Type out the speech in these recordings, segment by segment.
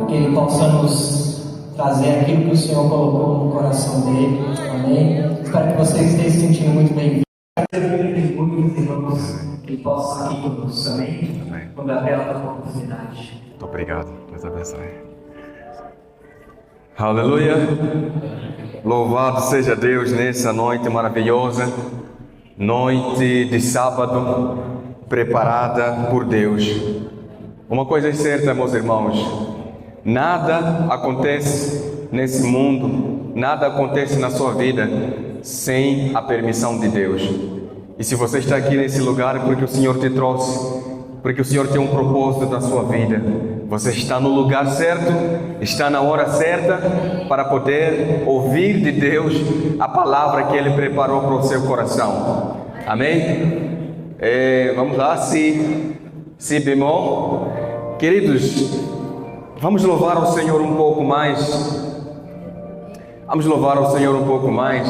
que Ele possa nos trazer aquilo que o Senhor colocou no coração dele. Amém? Espero que vocês estejam se sentindo muito bem-vindos. Muitos irmãos que possam estar aqui conosco. Amém? Com Gabriel da oportunidade. Muito obrigado. Deus abençoe. Aleluia. Louvado seja Deus nessa noite maravilhosa. Noite de sábado preparada por Deus. Uma coisa é certa, meus irmãos, nada acontece nesse mundo, nada acontece na sua vida sem a permissão de Deus. E se você está aqui nesse lugar é porque o Senhor te trouxe, porque o Senhor tem um propósito na sua vida. Você está no lugar certo, está na hora certa para poder ouvir de Deus a palavra que Ele preparou para o seu coração. Amém? Vamos lá, si bemol. Queridos, vamos louvar ao Senhor um pouco mais. Vamos louvar ao Senhor um pouco mais.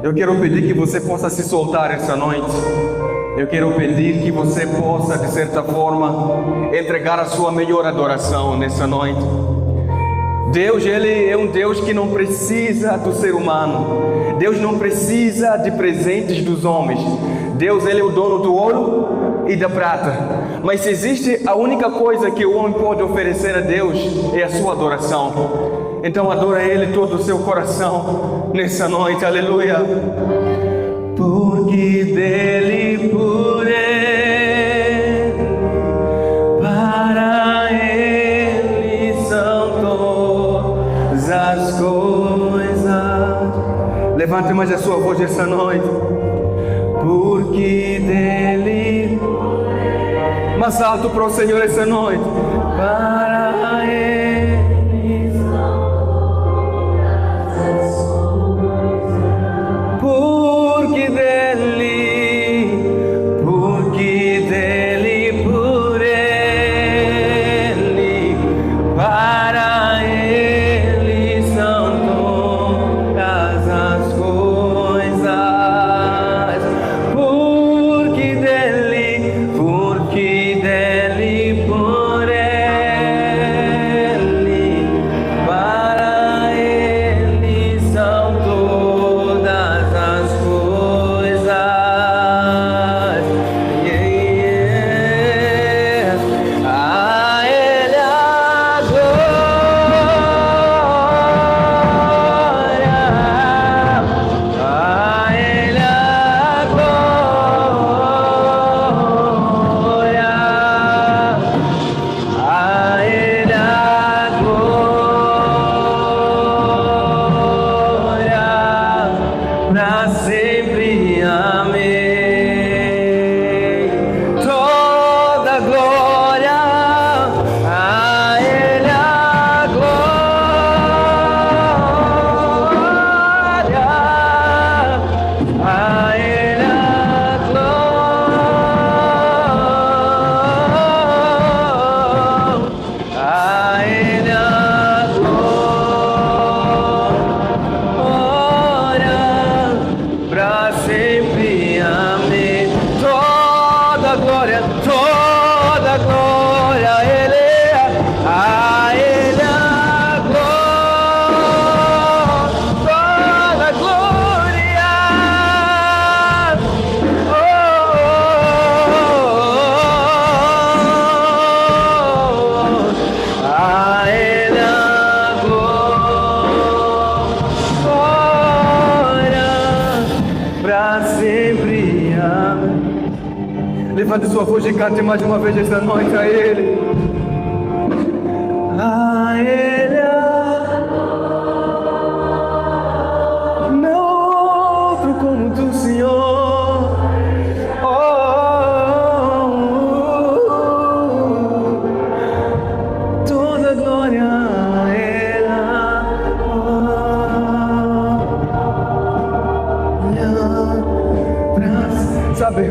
Eu quero pedir que você possa se soltar essa noite. Eu quero pedir que você possa, de certa forma, entregar a sua melhor adoração nessa noite. Deus, Ele é um Deus que não precisa do ser humano. Deus não precisa de presentes dos homens. Deus, Ele é o dono do ouro e da prata. Mas se existe a única coisa que o homem pode oferecer a Deus, é a sua adoração. Então adora Ele todo o seu coração nessa noite, aleluia. Porque dele, por Ele, para Ele são todas as coisas. Levante mais a sua voz essa noite. Porque dele, mais alto para o Senhor essa noite. Para Ele. Porque dele, por Ele, para Ele são todas as coisas. Porque dele, por Ele, para Ele são todas as coisas. A Ele a glória, a Ele a glória, a Ele a glória, pra sempre, amém. Toda glória, a Ele a glória, a Ele a glória, a Ele a glória, pra sempre, amém. Toda glória, a Ele, a Ele a glória, toda glória, a Ele a glória, pra sempre, amém. Levante sua voz e cante mais uma vez esta noite a Ele. A Ele não outro como tu, Senhor. Toda glória a Ele. Sabe,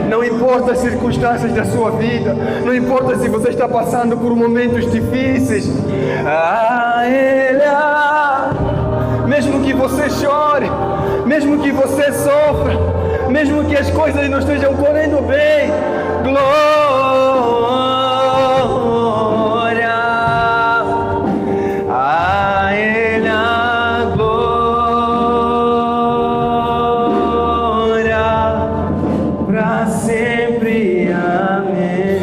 não importa as circunstâncias da sua vida, não importa se você está passando por momentos difíceis, a Ele, mesmo que você chore, mesmo que você sofra, mesmo que as coisas não estejam correndo bem, glória a Ele, a glória para sempre, amém,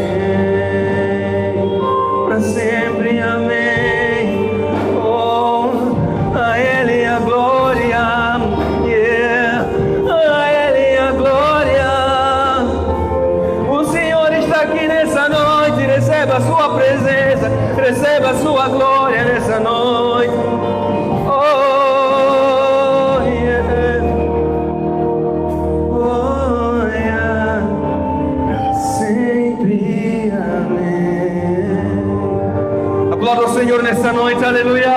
para sempre, amém. Oh, a Ele a glória, yeah, a Ele a glória. O Senhor está aqui nessa noite, receba a sua presença, receba a sua glória nessa noite. Oh, yeah. Oh, yeah. Pra sempre, amém. Aplauda o Senhor nessa noite, aleluia.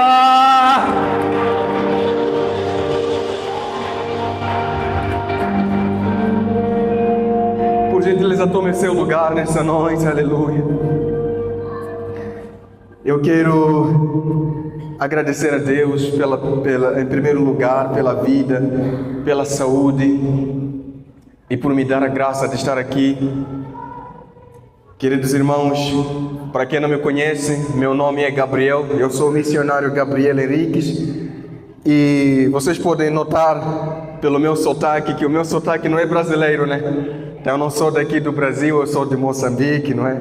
Por gentileza, tome seu lugar nessa noite, aleluia. Eu quero agradecer a Deus em primeiro lugar, pela vida, pela saúde e por me dar a graça de estar aqui. Queridos irmãos, para quem não me conhece, meu nome é Gabriel, eu sou o missionário Gabriel Henriques, e vocês podem notar pelo meu sotaque que o meu sotaque não é brasileiro, né? Então eu não sou daqui do Brasil, eu sou de Moçambique, não é?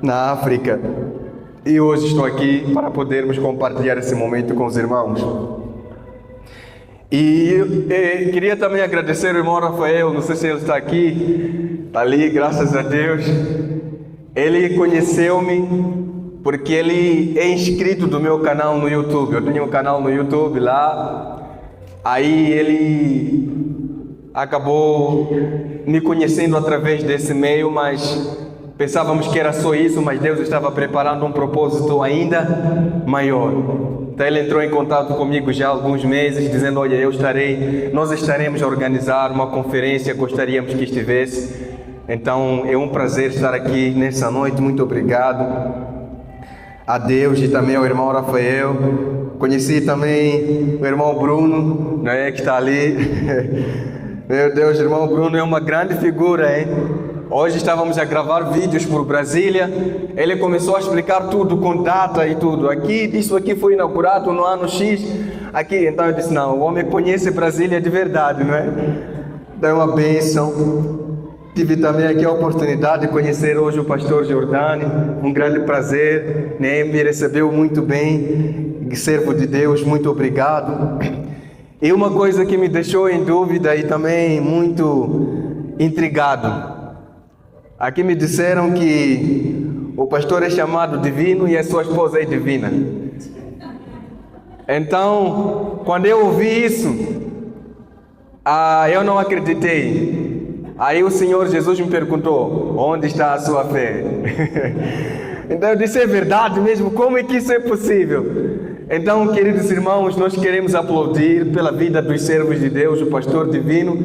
Na África. E hoje estou aqui para podermos compartilhar esse momento com os irmãos. E queria também agradecer o irmão Rafael, não sei se ele está aqui, está ali, graças a Deus. Ele conheceu-me porque ele é inscrito do meu canal no YouTube. Eu tenho um canal no YouTube lá. Aí ele acabou me conhecendo através desse meio, mas pensávamos que era só isso, mas Deus estava preparando um propósito ainda maior. Então ele entrou em contato comigo já há alguns meses, dizendo: olha, nós estaremos a organizar uma conferência, gostaríamos que estivesse. Então é um prazer estar aqui nessa noite. Muito obrigado a Deus e também ao irmão Rafael. Conheci também o irmão Bruno, né, que está ali. Meu Deus, o irmão Bruno é uma grande figura, hein? Hoje estávamos a gravar vídeos por Brasília. Ele começou a explicar tudo com data e tudo. Isso aqui foi inaugurado no ano X. Aqui, então eu disse: não, o homem conhece Brasília de verdade, não é? Então é uma bênção. Tive também aqui a oportunidade de conhecer hoje o pastor Jordani, um grande prazer, né? Me recebeu muito bem, servo de Deus, muito obrigado. E uma coisa que me deixou em dúvida e também muito intrigado, aqui me disseram que o pastor é chamado divino e a sua esposa é divina. Então, quando eu ouvi isso, eu não acreditei. Aí o Senhor Jesus me perguntou: onde está a sua fé? Então eu disse: é verdade mesmo? Como é que isso é possível? Então, queridos irmãos, nós queremos aplaudir pela vida dos servos de Deus, o pastor divino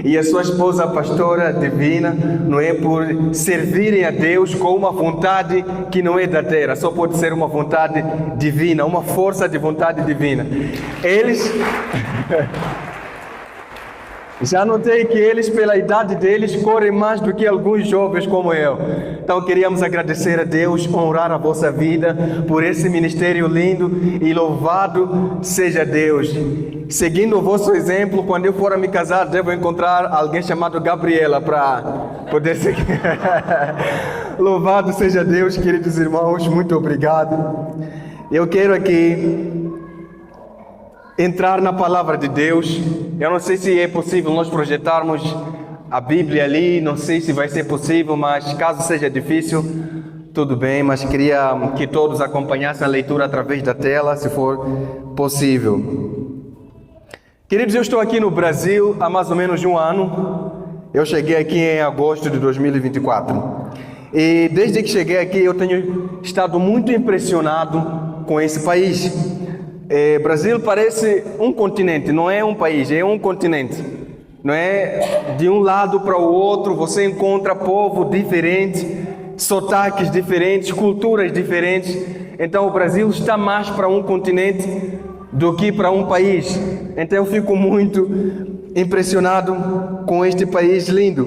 e a sua esposa, a pastora divina, não é? Por servirem a Deus com uma vontade que não é da terra, só pode ser uma vontade divina, uma força de vontade divina. Eles... Já notei que eles, pela idade deles, correm mais do que alguns jovens como eu. Então queríamos agradecer a Deus, honrar a vossa vida por esse ministério lindo, e louvado seja Deus. Seguindo o vosso exemplo, quando eu for a me casar, devo encontrar alguém chamado Gabriela para poder seguir. Louvado seja Deus, queridos irmãos, muito obrigado. Eu quero aqui entrar na palavra de Deus. Eu não sei se é possível nós projetarmos a Bíblia ali, não sei se vai ser possível, mas caso seja difícil, tudo bem, mas queria que todos acompanhassem a leitura através da tela, se for possível. Queridos, eu estou aqui no Brasil há mais ou menos um ano. Eu cheguei aqui em agosto de 2024. E desde que cheguei aqui eu tenho estado muito impressionado com esse país. Brasil parece um continente, não é um país, é um continente, não é? De um lado para o outro você encontra povo diferente, sotaques diferentes, culturas diferentes. Então o Brasil está mais para um continente do que para um país. Então eu fico muito impressionado com este país lindo.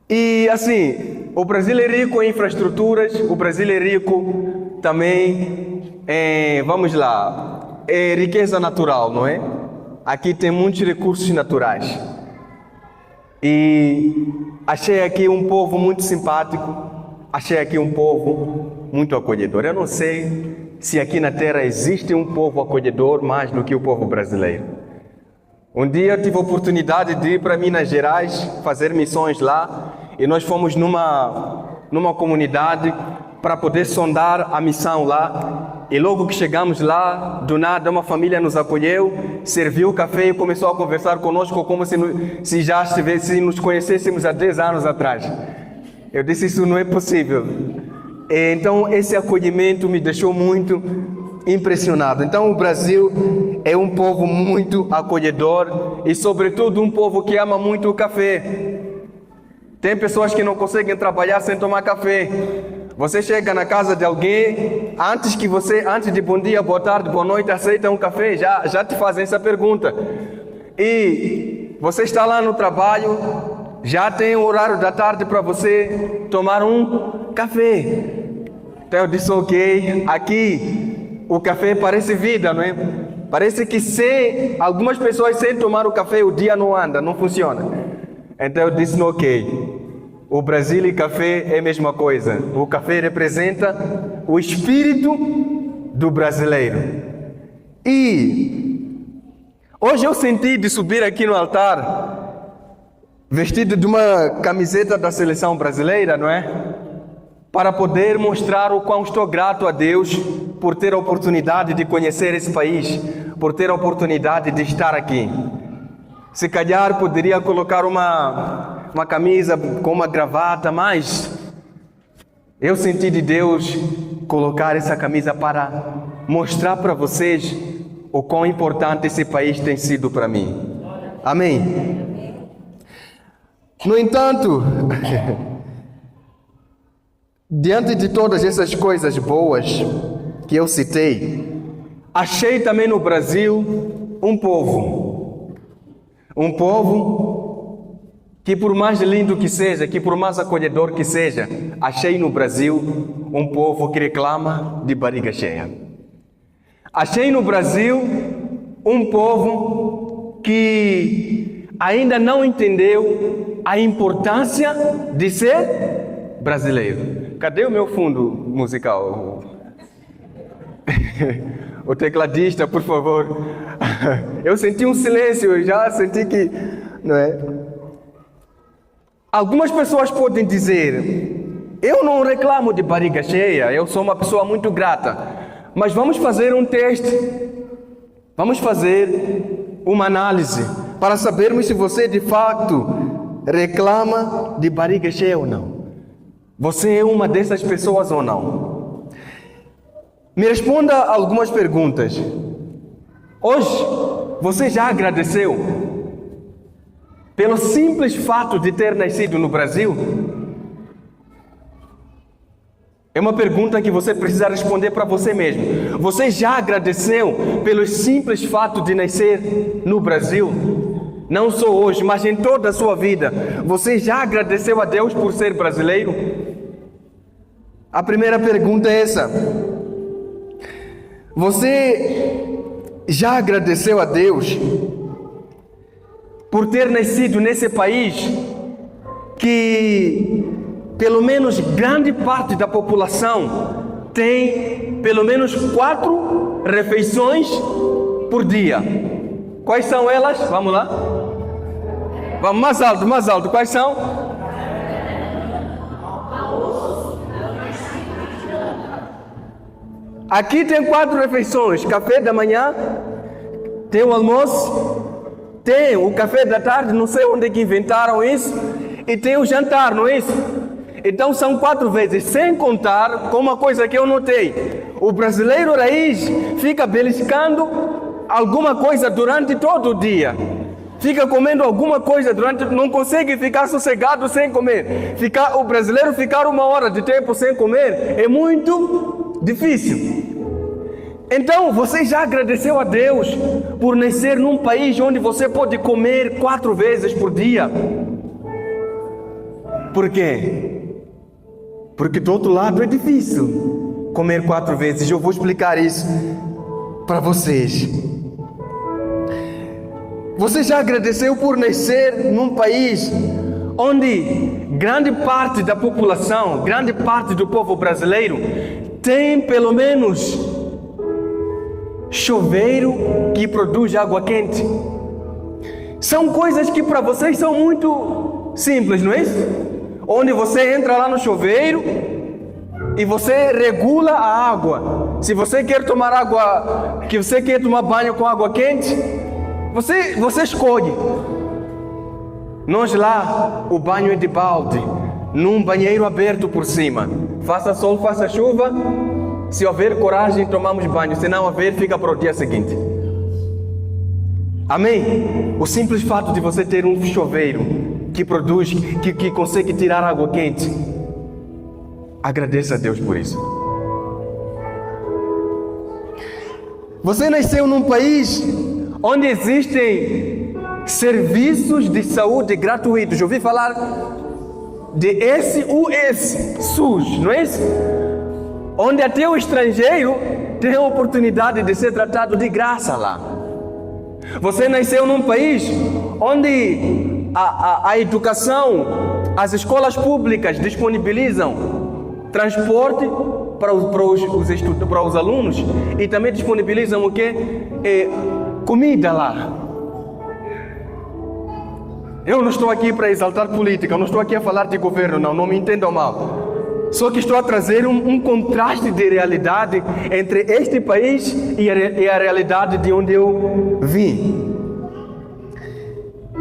E assim, o Brasil é rico em infraestruturas, o Brasil é rico também em, vamos lá, é riqueza natural, não é? Aqui tem muitos recursos naturais. E achei aqui um povo muito simpático, achei aqui um povo muito acolhedor. Eu não sei se aqui na Terra existe um povo acolhedor mais do que o povo brasileiro. Um dia eu tive a oportunidade de ir para Minas Gerais, fazer missões lá, e nós fomos numa comunidade para poder sondar a missão lá. E logo que chegamos lá, do nada uma família nos acolheu, serviu o café e começou a conversar conosco como se nos conhecêssemos há 10 anos atrás. Eu disse, isso não é possível. Então esse acolhimento me deixou muito impressionado. Então o Brasil é um povo muito acolhedor e sobretudo um povo que ama muito o café. Tem pessoas que não conseguem trabalhar sem tomar café. Você chega na casa de alguém, antes de bom dia, boa tarde, boa noite, aceita um café, já te fazem essa pergunta. E você está lá no trabalho, já tem o horário da tarde para você tomar um café. Então eu disse, ok, aqui o café parece vida, não é? Parece que algumas pessoas sem tomar o café o dia não anda, não funciona. Então eu disse, ok. O Brasil e café é a mesma coisa. O café representa o espírito do brasileiro. E hoje eu senti de subir aqui no altar, vestido de uma camiseta da seleção brasileira, não é? Para poder mostrar o quão estou grato a Deus por ter a oportunidade de conhecer esse país, por ter a oportunidade de estar aqui. Se calhar poderia colocar uma camisa com uma gravata, mas eu senti de Deus colocar essa camisa para mostrar para vocês o quão importante esse país tem sido para mim. Amém? No entanto, diante de todas essas coisas boas que eu citei, achei também no Brasil um povo que por mais lindo que seja, que por mais acolhedor que seja, achei no Brasil um povo que reclama de barriga cheia. Achei no Brasil um povo que ainda não entendeu a importância de ser brasileiro. Cadê o meu fundo musical? O tecladista, por favor. Eu senti um silêncio, eu já senti que, não é? Algumas pessoas podem dizer, eu não reclamo de barriga cheia, eu sou uma pessoa muito grata. Mas vamos fazer um teste, vamos fazer uma análise para sabermos se você de fato reclama de barriga cheia ou não. Você é uma dessas pessoas ou não? Me responda algumas perguntas. Hoje, você já agradeceu pelo simples fato de ter nascido no Brasil? É uma pergunta que você precisa responder para você mesmo. Você já agradeceu pelo simples fato de nascer no Brasil? Não só hoje, mas em toda a sua vida. Você já agradeceu a Deus por ser brasileiro? A primeira pergunta é essa. Você já agradeceu a Deus por ter nascido nesse país que pelo menos grande parte da população tem pelo menos 4 refeições por dia? Quais são elas? Vamos lá? Vamos mais alto. Quais são? Aqui tem 4 refeições: café da manhã, tem o almoço, tem o café da tarde, não sei onde é que inventaram isso, e tem o jantar, não é isso? Então são 4 vezes, sem contar com uma coisa que eu notei: o brasileiro raiz fica beliscando alguma coisa durante todo o dia, fica comendo alguma coisa não consegue ficar sossegado sem comer. O brasileiro ficar 1 hora de tempo sem comer é muito difícil. Então, você já agradeceu a Deus por nascer num país onde você pode comer 4 vezes por dia? Por quê? Porque do outro lado é difícil comer 4 vezes. Eu vou explicar isso para vocês. Você já agradeceu por nascer num país onde grande parte da população, grande parte do povo brasileiro tem pelo menos chuveiro que produz água quente? São coisas que para vocês são muito simples, não é isso? Onde você entra lá no chuveiro e você regula a água. Se você quer tomar água, que você quer tomar banho com água quente, você escolhe. Nós lá, o banho é de balde, num banheiro aberto por cima. Faça sol, faça chuva, se houver coragem, tomamos banho. Se não houver, fica para o dia seguinte. Amém? O simples fato de você ter um chuveiro que produz, que consegue tirar água quente, agradeça a Deus por isso. Você nasceu num país onde existem serviços de saúde gratuitos. Já ouvi falar de SUS, não é isso? Onde até o estrangeiro tem a oportunidade de ser tratado de graça lá. Você nasceu num país onde a educação, as escolas públicas disponibilizam transporte para os alunos e também disponibilizam o quê? Comida lá. Eu não estou aqui para exaltar política, eu não estou aqui a falar de governo, não me entendam mal. Só que estou a trazer um contraste de realidade entre este país e a realidade de onde eu vim.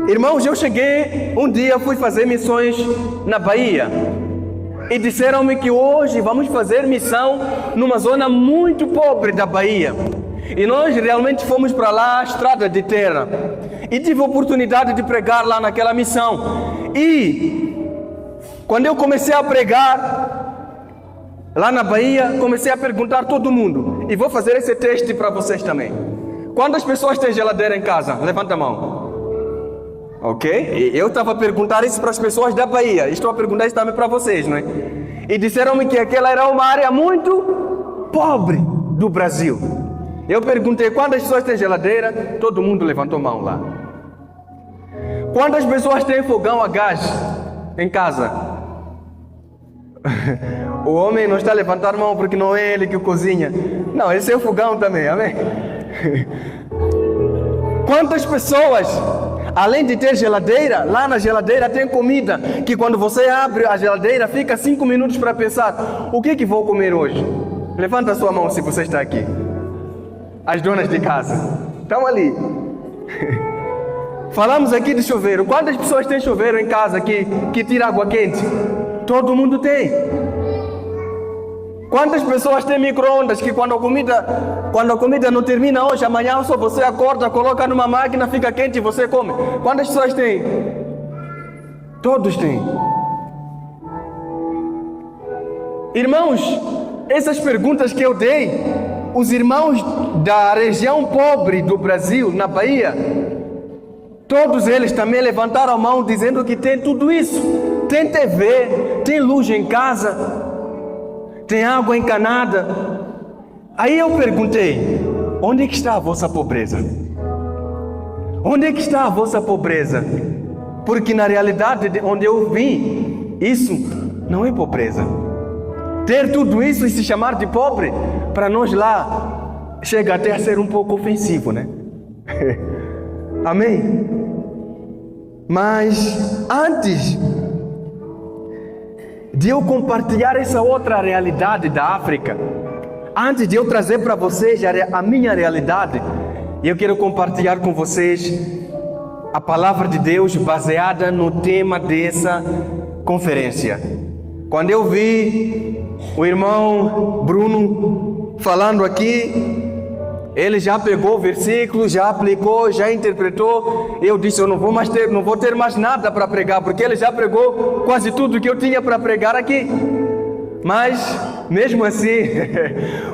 Irmãos, eu cheguei, um dia fui fazer missões na Bahia. E disseram-me que hoje vamos fazer missão numa zona muito pobre da Bahia. E nós realmente fomos para lá, estrada de terra. E tive a oportunidade de pregar lá naquela missão. E quando eu comecei a pregar lá na Bahia, comecei a perguntar a todo mundo. E vou fazer esse teste para vocês também. Quantas pessoas têm geladeira em casa? Levanta a mão. Ok? Eu estava a perguntar isso para as pessoas da Bahia. Estou a perguntar isso também para vocês, não é? E disseram-me que aquela era uma área muito pobre do Brasil. Eu perguntei quantas pessoas têm geladeira. Todo mundo levantou a mão lá. Quantas pessoas têm fogão a gás em casa? O homem não está a levantar a mão porque não é ele que cozinha. Não, esse é o fogão também, amém? Quantas pessoas, além de ter geladeira, lá na geladeira tem comida, que quando você abre a geladeira, fica 5 minutos para pensar, o que vou comer hoje? Levanta a sua mão se você está aqui. As donas de casa estão ali. Falamos aqui de chuveiro. Quantas pessoas têm chuveiro em casa que tira água quente? Todo mundo tem. Quantas pessoas têm micro-ondas que quando a comida não termina hoje, amanhã só você acorda, coloca numa máquina, fica quente e você come? Quantas pessoas têm? Todos têm. Irmãos, essas perguntas que eu dei, os irmãos da região pobre do Brasil, na Bahia, todos eles também levantaram a mão dizendo que tem tudo isso. Tem TV, tem luz em casa, tem água encanada. Aí eu perguntei, onde é que está a vossa pobreza? Onde é que está a vossa pobreza? Porque na realidade de onde eu vim, isso não é pobreza. Ter tudo isso e se chamar de pobre, para nós lá, chega até a ser um pouco ofensivo, né? Amém? Mas antes de eu compartilhar essa outra realidade da África, antes de eu trazer para vocês a minha realidade, eu quero compartilhar com vocês a palavra de Deus baseada no tema dessa conferência. Quando eu vi o irmão Bruno falando aqui, ele já pegou o versículo, já aplicou, já interpretou. Eu disse, eu não vou ter mais nada para pregar, porque ele já pregou quase tudo que eu tinha para pregar aqui. Mas mesmo assim,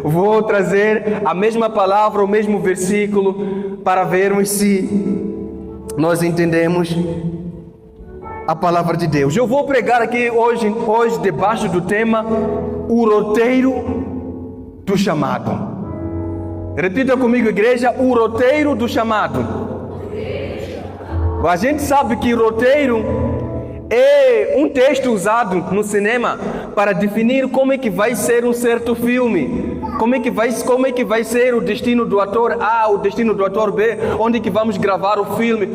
vou trazer a mesma palavra, o mesmo versículo, para vermos se nós entendemos a palavra de Deus. Eu vou pregar aqui hoje debaixo do tema, o roteiro do chamado. Repita comigo, igreja, o roteiro do chamado. A gente sabe que roteiro é um texto usado no cinema para definir como é que vai ser um certo filme, como é que vai ser o destino do ator A, o destino do ator B, onde que vamos gravar o filme,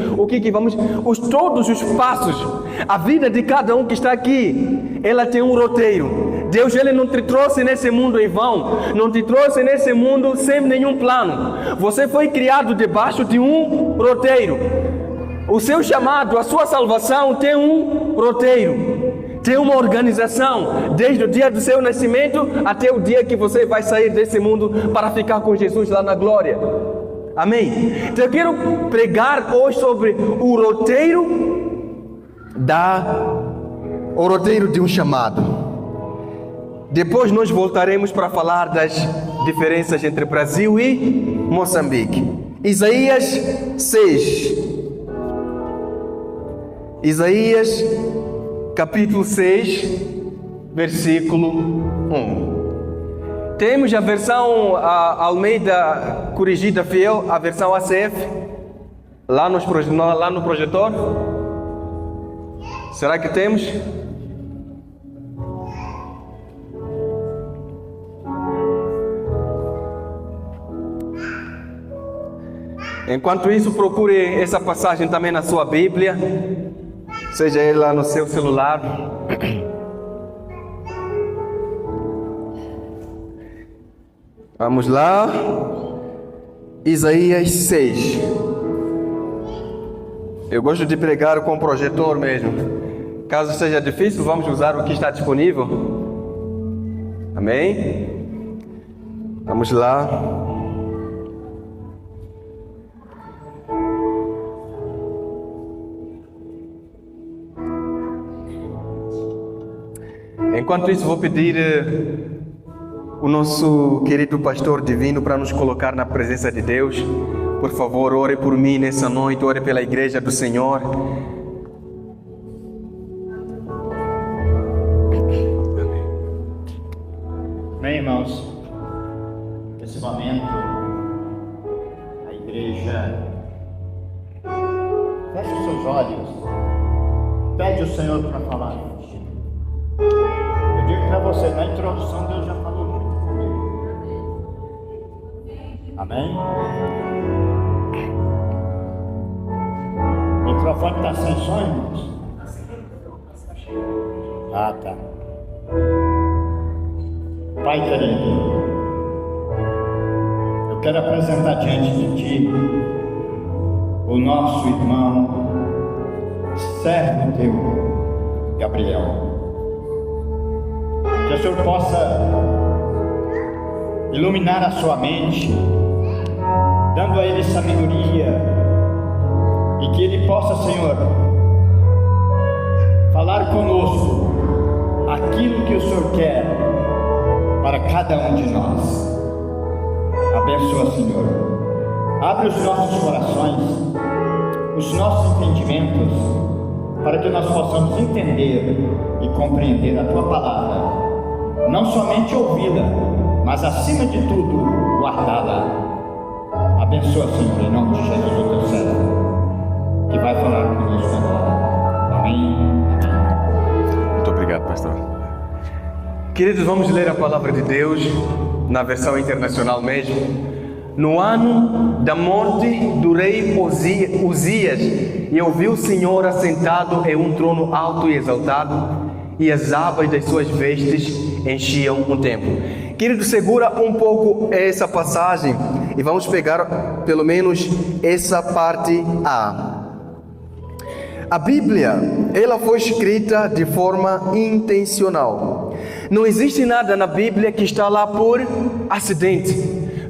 todos os passos, a vida de cada um que está aqui, ela tem um roteiro. Deus, Ele não te trouxe nesse mundo em vão, não te trouxe nesse mundo sem nenhum plano. Você foi criado debaixo de um roteiro. O seu chamado, a sua salvação tem um roteiro, tem uma organização, desde o dia do seu nascimento até o dia que você vai sair desse mundo para ficar com Jesus lá na glória. Amém? Então eu quero pregar hoje sobre o roteiro de um chamado. Depois nós voltaremos para falar das diferenças entre Brasil e Moçambique. Isaías 6. Isaías, capítulo 6, versículo 1. Temos a versão Almeida Corrigida Fiel, a versão ACF, lá no projetor. Será que temos? Enquanto isso, procure essa passagem também na sua Bíblia, seja ela no seu celular. Vamos lá. Isaías 6. Eu gosto de pregar com projetor mesmo. Caso seja difícil, vamos usar o que está disponível. Amém? Vamos lá. Enquanto isso, vou pedir o nosso querido pastor divino para nos colocar na presença de Deus. Por favor, ore por mim nessa noite, ore pela igreja do Senhor. Bem, irmãos, nesse momento, a igreja fecha os seus olhos, pede ao Senhor para falar contigo. Eu digo para você, na introdução Deus já falou muito comigo. Amém? O microfone está sem som, irmãos? Ah, tá. Pai querido, eu quero apresentar diante de Ti o nosso irmão, servo Teu, Gabriel. Que o Senhor possa iluminar a sua mente, dando a ele sabedoria, e que ele possa, Senhor, falar conosco aquilo que o Senhor quer para cada um de nós. Abençoa, Senhor. Abre os nossos corações, os nossos entendimentos, para que nós possamos entender e compreender a Tua palavra. Não somente ouvi-la, mas acima de tudo, guardá-la. Abençoa, Senhor, em nome de Jesus, o Teu servo, que vai falar conosco agora. Amém. Amém. Muito obrigado, pastor. Queridos, vamos ler a palavra de Deus na versão internacional mesmo. No ano da morte do rei Uzias, eu vi o Senhor assentado em um trono alto e exaltado, e as abas das suas vestes enchiam o templo. Querido, segura um pouco essa passagem e vamos pegar pelo menos essa parte A. A Bíblia, ela foi escrita de forma intencional. Não existe nada na Bíblia que está lá por acidente.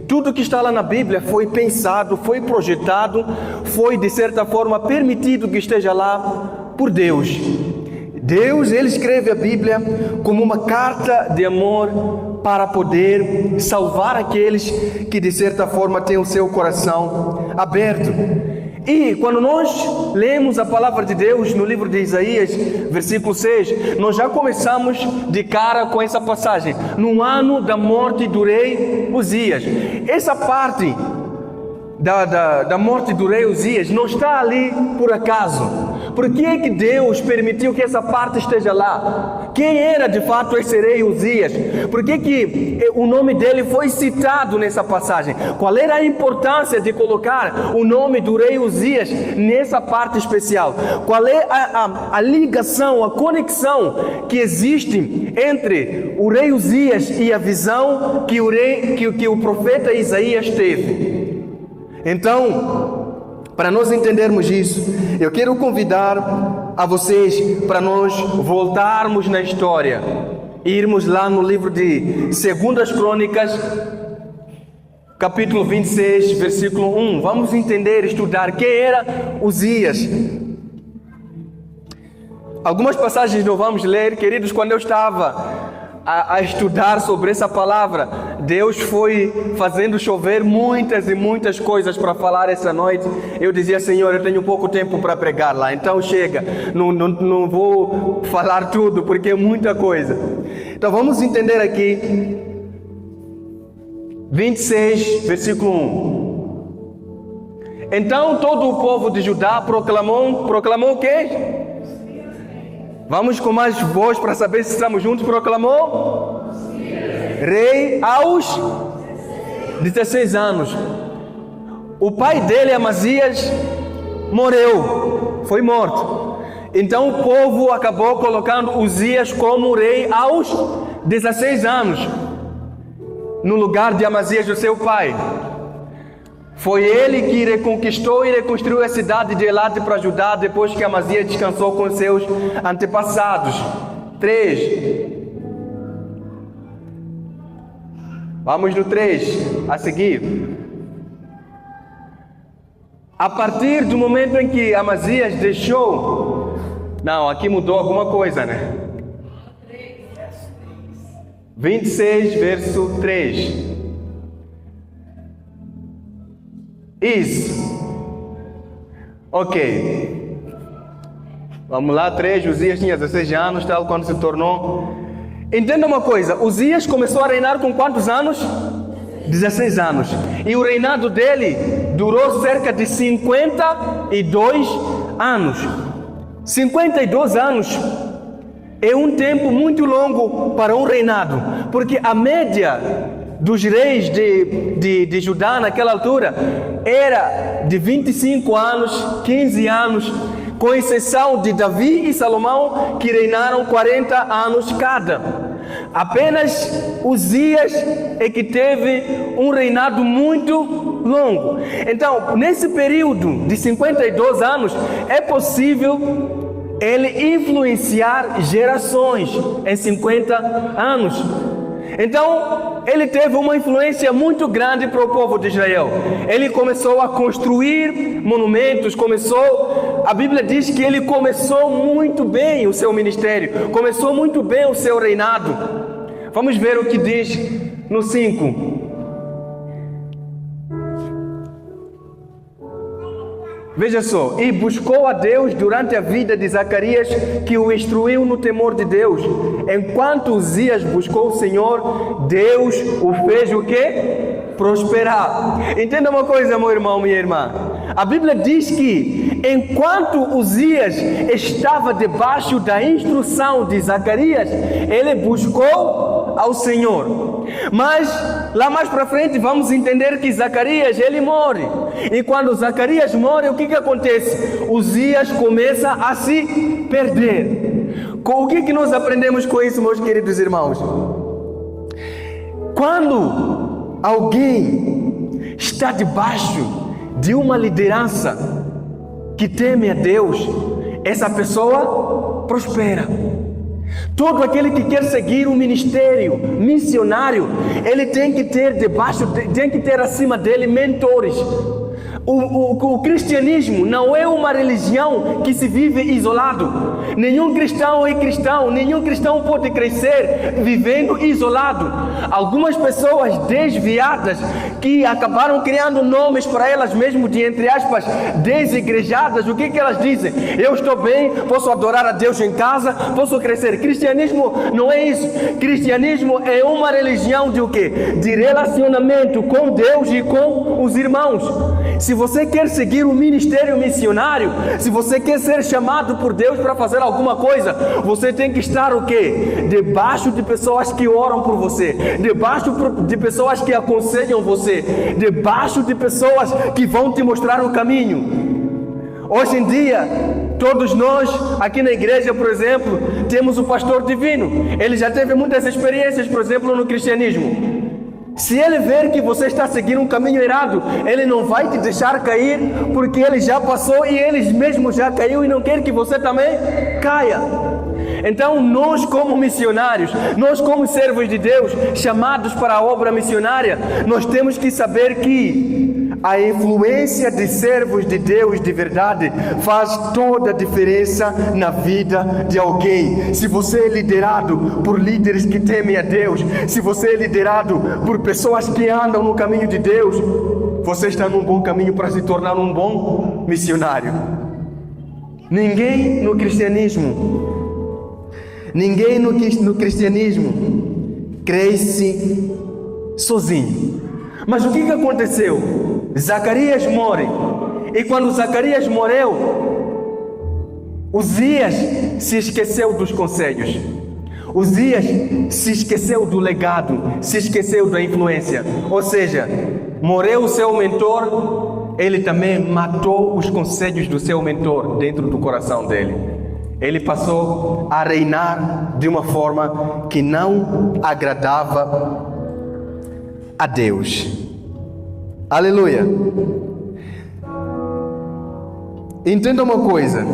Tudo que está lá na Bíblia foi pensado, foi projetado, foi de certa forma permitido que esteja lá por Deus. Deus, Ele escreve a Bíblia como uma carta de amor para poder salvar aqueles que de certa forma têm o seu coração aberto. E quando nós lemos a palavra de Deus no livro de Isaías, versículo 6, nós já começamos de cara com essa passagem. No ano da morte do rei Uzias. Essa parte da morte do rei Uzias não está ali por acaso. Por que é que Deus permitiu que essa parte esteja lá? Quem era de fato esse rei Uzias? Por que que o nome dele foi citado nessa passagem? Qual era a importância de colocar o nome do rei Uzias nessa parte especial? Qual é a ligação, a conexão que existe entre o rei Uzias e a visão que o profeta Isaías teve? Então, para nós entendermos isso, eu quero convidar a vocês para nós voltarmos na história, irmos lá no livro de 2 Crônicas, capítulo 26, versículo 1. Vamos entender, estudar quem era Uzias. Algumas passagens não vamos ler, queridos. Quando eu estava a estudar sobre essa palavra, Deus foi fazendo chover muitas e muitas coisas para falar essa noite. Eu dizia: Senhor, eu tenho pouco tempo para pregar lá, então chega, não vou falar tudo porque é muita coisa. Então vamos entender aqui 26, versículo 1. Então todo o povo de Judá proclamou o quê? Vamos com mais voz para saber se estamos juntos. Proclamou rei aos 16 anos. O pai dele, Amazias, foi morto. Então o povo acabou colocando Uzias como rei aos 16 anos, no lugar de Amazias, o seu pai. Foi ele que reconquistou e reconstruiu a cidade de Elate para Judá, depois que Amazias descansou com seus antepassados. 3. Vamos no 3, a seguir. A partir do momento em que Amazias deixou... Não, aqui mudou alguma coisa, né? 26, verso 3. Isso. Ok. Vamos lá, 3. Uzias tinha 16 anos, tal, quando se tornou... Entenda uma coisa, Uzias começou a reinar com quantos anos? 16 anos. E o reinado dele durou cerca de 52 anos. 52 anos é um tempo muito longo para um reinado, porque a média dos reis de Judá naquela altura era de 25 anos, 15 anos, com exceção de Davi e Salomão, que reinaram 40 anos cada. Apenas Uzias é que teve um reinado muito longo. Então, nesse período de 52 anos, é possível ele influenciar gerações em 50 anos. Então, ele teve uma influência muito grande para o povo de Israel. Ele começou a construir monumentos, a Bíblia diz que ele começou muito bem o seu ministério, começou muito bem o seu reinado. Vamos ver o que diz no 5. Veja só, e buscou a Deus durante a vida de Zacarias, que o instruiu no temor de Deus. Enquanto Uzias buscou o Senhor, Deus o fez o quê? Prosperar. Entenda uma coisa, meu irmão, minha irmã. A Bíblia diz que enquanto Uzias estava debaixo da instrução de Zacarias, ele buscou ao Senhor. Mas lá mais para frente vamos entender que Zacarias, ele morre. E quando Zacarias morre, o que acontece? Uzias começa a se perder. O que nós aprendemos com isso, meus queridos irmãos? Quando alguém está debaixo de uma liderança que teme a Deus, essa pessoa prospera. Todo aquele que quer seguir um ministério missionário, ele tem que ter acima dele mentores. O cristianismo não é uma religião que se vive isolado. Nenhum cristão é cristão, nenhum cristão pode crescer vivendo isolado. Algumas pessoas desviadas que acabaram criando nomes para elas mesmas de, entre aspas, desigrejadas, o que elas dizem? Eu estou bem, posso adorar a Deus em casa, posso crescer. Cristianismo não é isso. Cristianismo é uma religião de o quê? De relacionamento com Deus e com os irmãos. Se você quer seguir o ministério missionário, se você quer ser chamado por Deus para fazer alguma coisa, você tem que estar o quê? Debaixo de pessoas que oram por você, debaixo de pessoas que aconselham você, debaixo de pessoas que vão te mostrar o caminho. Hoje em dia, todos nós aqui na igreja, por exemplo, temos o pastor divino. Ele já teve muitas experiências, por exemplo, no cristianismo. Se ele ver que você está seguindo um caminho errado, ele não vai te deixar cair, porque ele já passou e ele mesmo já caiu e não quer que você também caia. Então nós como missionários, nós como servos de Deus, chamados para a obra missionária, nós temos que saber que a influência de servos de Deus de verdade faz toda a diferença na vida de alguém. Se você é liderado por líderes que temem a Deus, se você é liderado por pessoas que andam no caminho de Deus, você está num bom caminho para se tornar um bom missionário. Ninguém no cristianismo cresce sozinho. Mas o que aconteceu? Zacarias morre. E quando Zacarias morreu, Uzias se esqueceu dos conselhos. Uzias se esqueceu do legado, se esqueceu da influência. Ou seja, morreu o seu mentor, ele também matou os conselhos do seu mentor dentro do coração dele. Ele passou a reinar de uma forma que não agradava a Deus. Aleluia. Entenda uma coisa.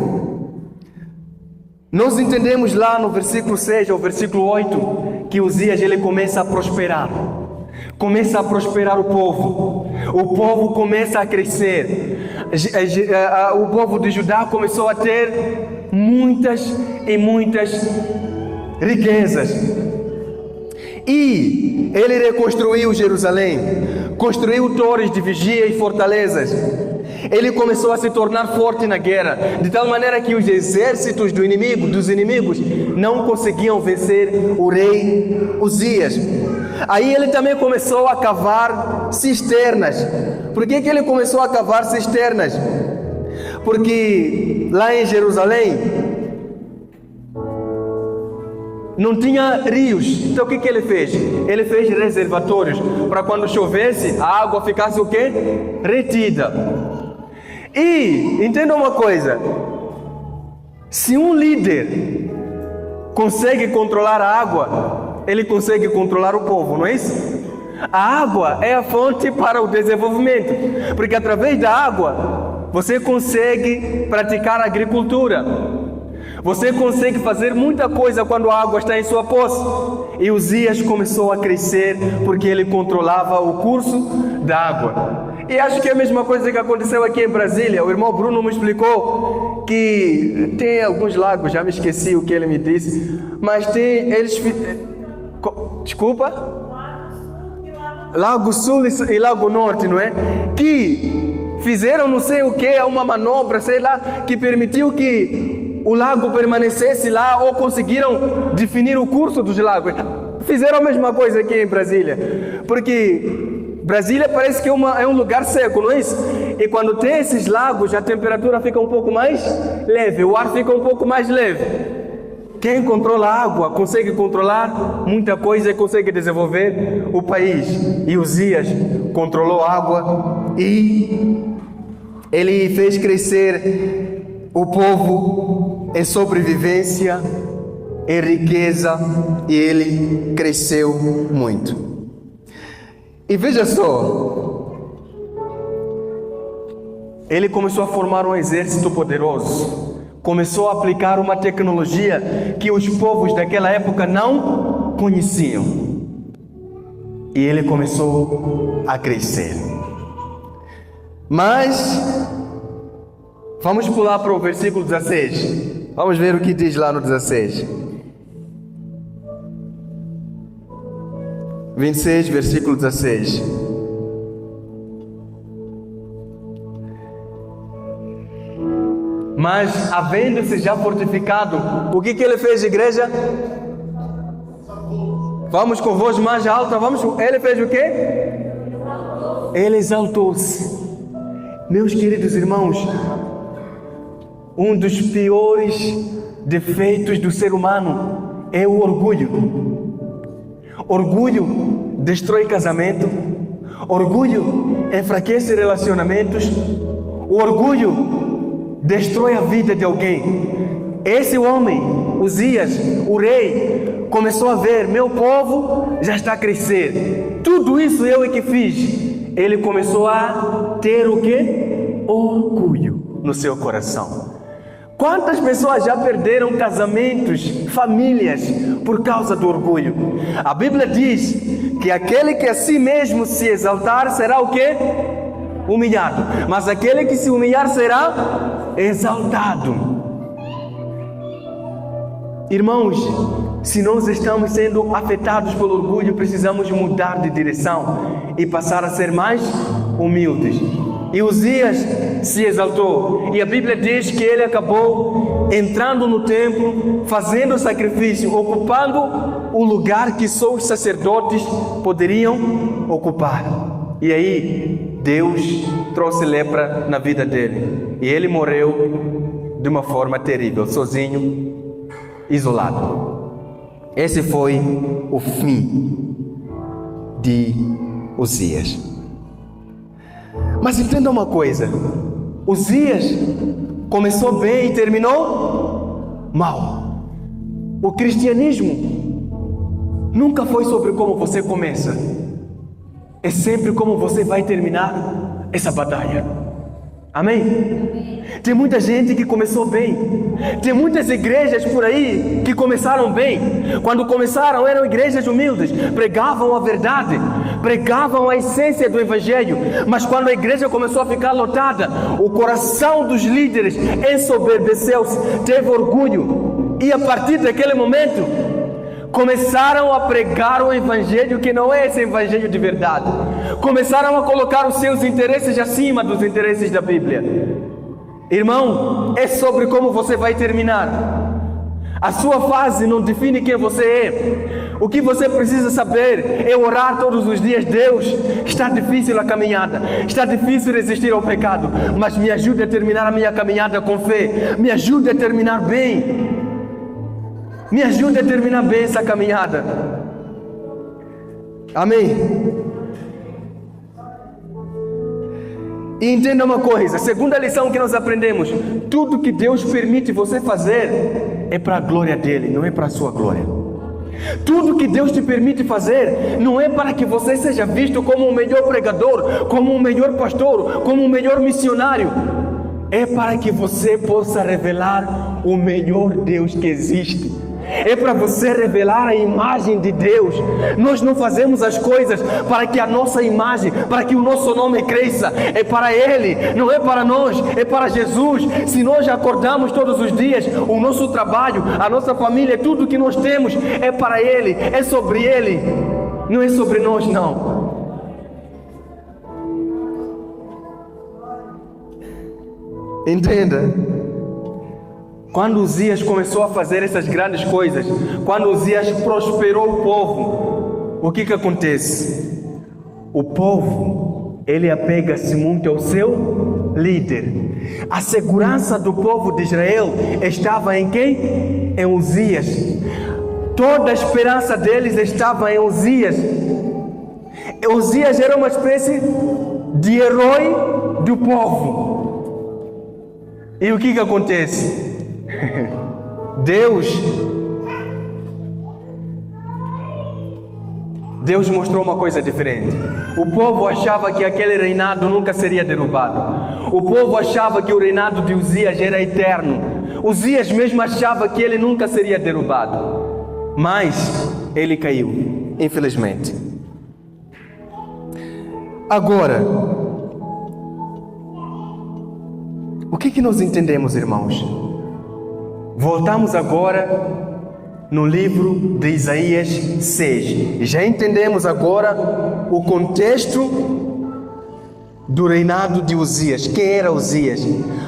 Nós entendemos lá no versículo 6 ao versículo 8 que Uzias ele começa a prosperar. Começa a prosperar o povo. O povo começa a crescer. O povo de Judá começou a ter muitas e muitas riquezas. E ele reconstruiu Jerusalém, construiu torres de vigia e fortalezas. Ele começou a se tornar forte na guerra, de tal maneira que os exércitos dos inimigos não conseguiam vencer o rei Uzias. Aí ele também começou a cavar cisternas. Por que ele começou a cavar cisternas? Porque lá em Jerusalém não tinha rios. Então o que ele fez? Ele fez reservatórios para quando chovesse a água ficasse o quê? Retida. E entenda uma coisa: se um líder consegue controlar a água, ele consegue controlar o povo, não é isso? A água é a fonte para o desenvolvimento, porque através da água você consegue praticar a agricultura. Você consegue fazer muita coisa quando a água está em sua posse. E Uzias começou a crescer porque ele controlava o curso da água. E acho que é a mesma coisa que aconteceu aqui em Brasília. O irmão Bruno me explicou que tem alguns lagos, já me esqueci o que ele me disse, mas tem Lago Sul e Lago Norte, não é? Que fizeram não sei o que, uma manobra, sei lá, que permitiu que o lago permanecesse lá, ou conseguiram definir o curso dos lagos. Fizeram a mesma coisa aqui em Brasília, porque Brasília parece que é um lugar seco, não é isso? E quando tem esses lagos, a temperatura fica um pouco mais leve, o ar fica um pouco mais leve. Quem controla a água consegue controlar muita coisa e consegue desenvolver o país. E Uzias controlou a água e ele fez crescer o povo em sobrevivência, em riqueza, e ele cresceu muito. E veja só, ele começou a formar um exército poderoso, começou a aplicar uma tecnologia que os povos daquela época não conheciam, e ele começou a crescer. Mas vamos pular para o versículo 16. Vamos ver o que diz lá no 16. 26, versículo 16. Mas, havendo-se já fortificado, o que ele fez, igreja? Vamos com voz mais alta, ele fez o quê? Ele exaltou-se. Meus queridos irmãos, um dos piores defeitos do ser humano é o orgulho. Orgulho destrói casamento, orgulho enfraquece relacionamentos, o orgulho destrói a vida de alguém. Esse homem, Uzias, o rei, começou a ver: meu povo já está a crescer, tudo isso eu é que fiz. Ele começou a ter o quê? Orgulho no seu coração. Quantas pessoas já perderam casamentos, famílias, por causa do orgulho? A Bíblia diz que aquele que a si mesmo se exaltar será o quê? Humilhado. Mas aquele que se humilhar será exaltado. Irmãos, se nós estamos sendo afetados pelo orgulho, precisamos mudar de direção e passar a ser mais humildes. E Uzias se exaltou, e a Bíblia diz que ele acabou entrando no templo, fazendo sacrifício, ocupando o lugar que só os sacerdotes poderiam ocupar. E aí Deus trouxe lepra na vida dele, e ele morreu de uma forma terrível, sozinho, isolado. Esse foi o fim de Uzias. Mas entenda uma coisa: Uzias começou bem e terminou mal. O cristianismo nunca foi sobre como você começa, é sempre como você vai terminar essa batalha. Amém? Tem muita gente que começou bem. Tem muitas igrejas por aí que começaram bem. Quando começaram eram igrejas humildes, pregavam a verdade, pregavam a essência do Evangelho. Mas quando a igreja começou a ficar lotada, o coração dos líderes ensoberbeceu-se, teve orgulho. E a partir daquele momento começaram a pregar o Evangelho que não é esse Evangelho de verdade. Começaram a colocar os seus interesses acima dos interesses da Bíblia. Irmão, é sobre como você vai terminar. A sua fase não define quem você é. O que você precisa saber é orar todos os dias: Deus, está difícil a caminhada, está difícil resistir ao pecado, mas me ajude a terminar a minha caminhada com fé, me ajude a terminar bem. Me ajude a terminar bem essa caminhada. Amém? E entenda uma coisa, a segunda lição que nós aprendemos: tudo que Deus permite você fazer é para a glória dele, não é para a sua glória. Tudo que Deus te permite fazer não é para que você seja visto como o melhor pregador, como o melhor pastor, como o melhor missionário. É para que você possa revelar o melhor Deus que existe. É para você revelar a imagem de Deus. Nós não fazemos as coisas para que a nossa imagem, para que o nosso nome cresça. É para Ele, não é para nós, é para Jesus. Se nós acordamos todos os dias, o nosso trabalho, a nossa família, tudo que nós temos é para Ele, é sobre Ele, não é sobre nós, não. Entenda. Quando Uzias começou a fazer essas grandes coisas, quando Uzias prosperou o povo, o que acontece? O povo, ele apega-se muito ao seu líder. A segurança do povo de Israel estava em quem? Em Uzias. Toda a esperança deles estava em Uzias. Uzias era uma espécie de herói do povo. E o que acontece? Deus mostrou uma coisa diferente. O povo achava que aquele reinado nunca seria derrubado. O povo achava que o reinado de Uzias era eterno. Uzias mesmo achava que ele nunca seria derrubado. Mas ele caiu, infelizmente. Agora, O que nós entendemos, irmãos? Voltamos agora no livro de Isaías 6. Já entendemos agora o contexto do reinado de Uzias. Quem era Uzias?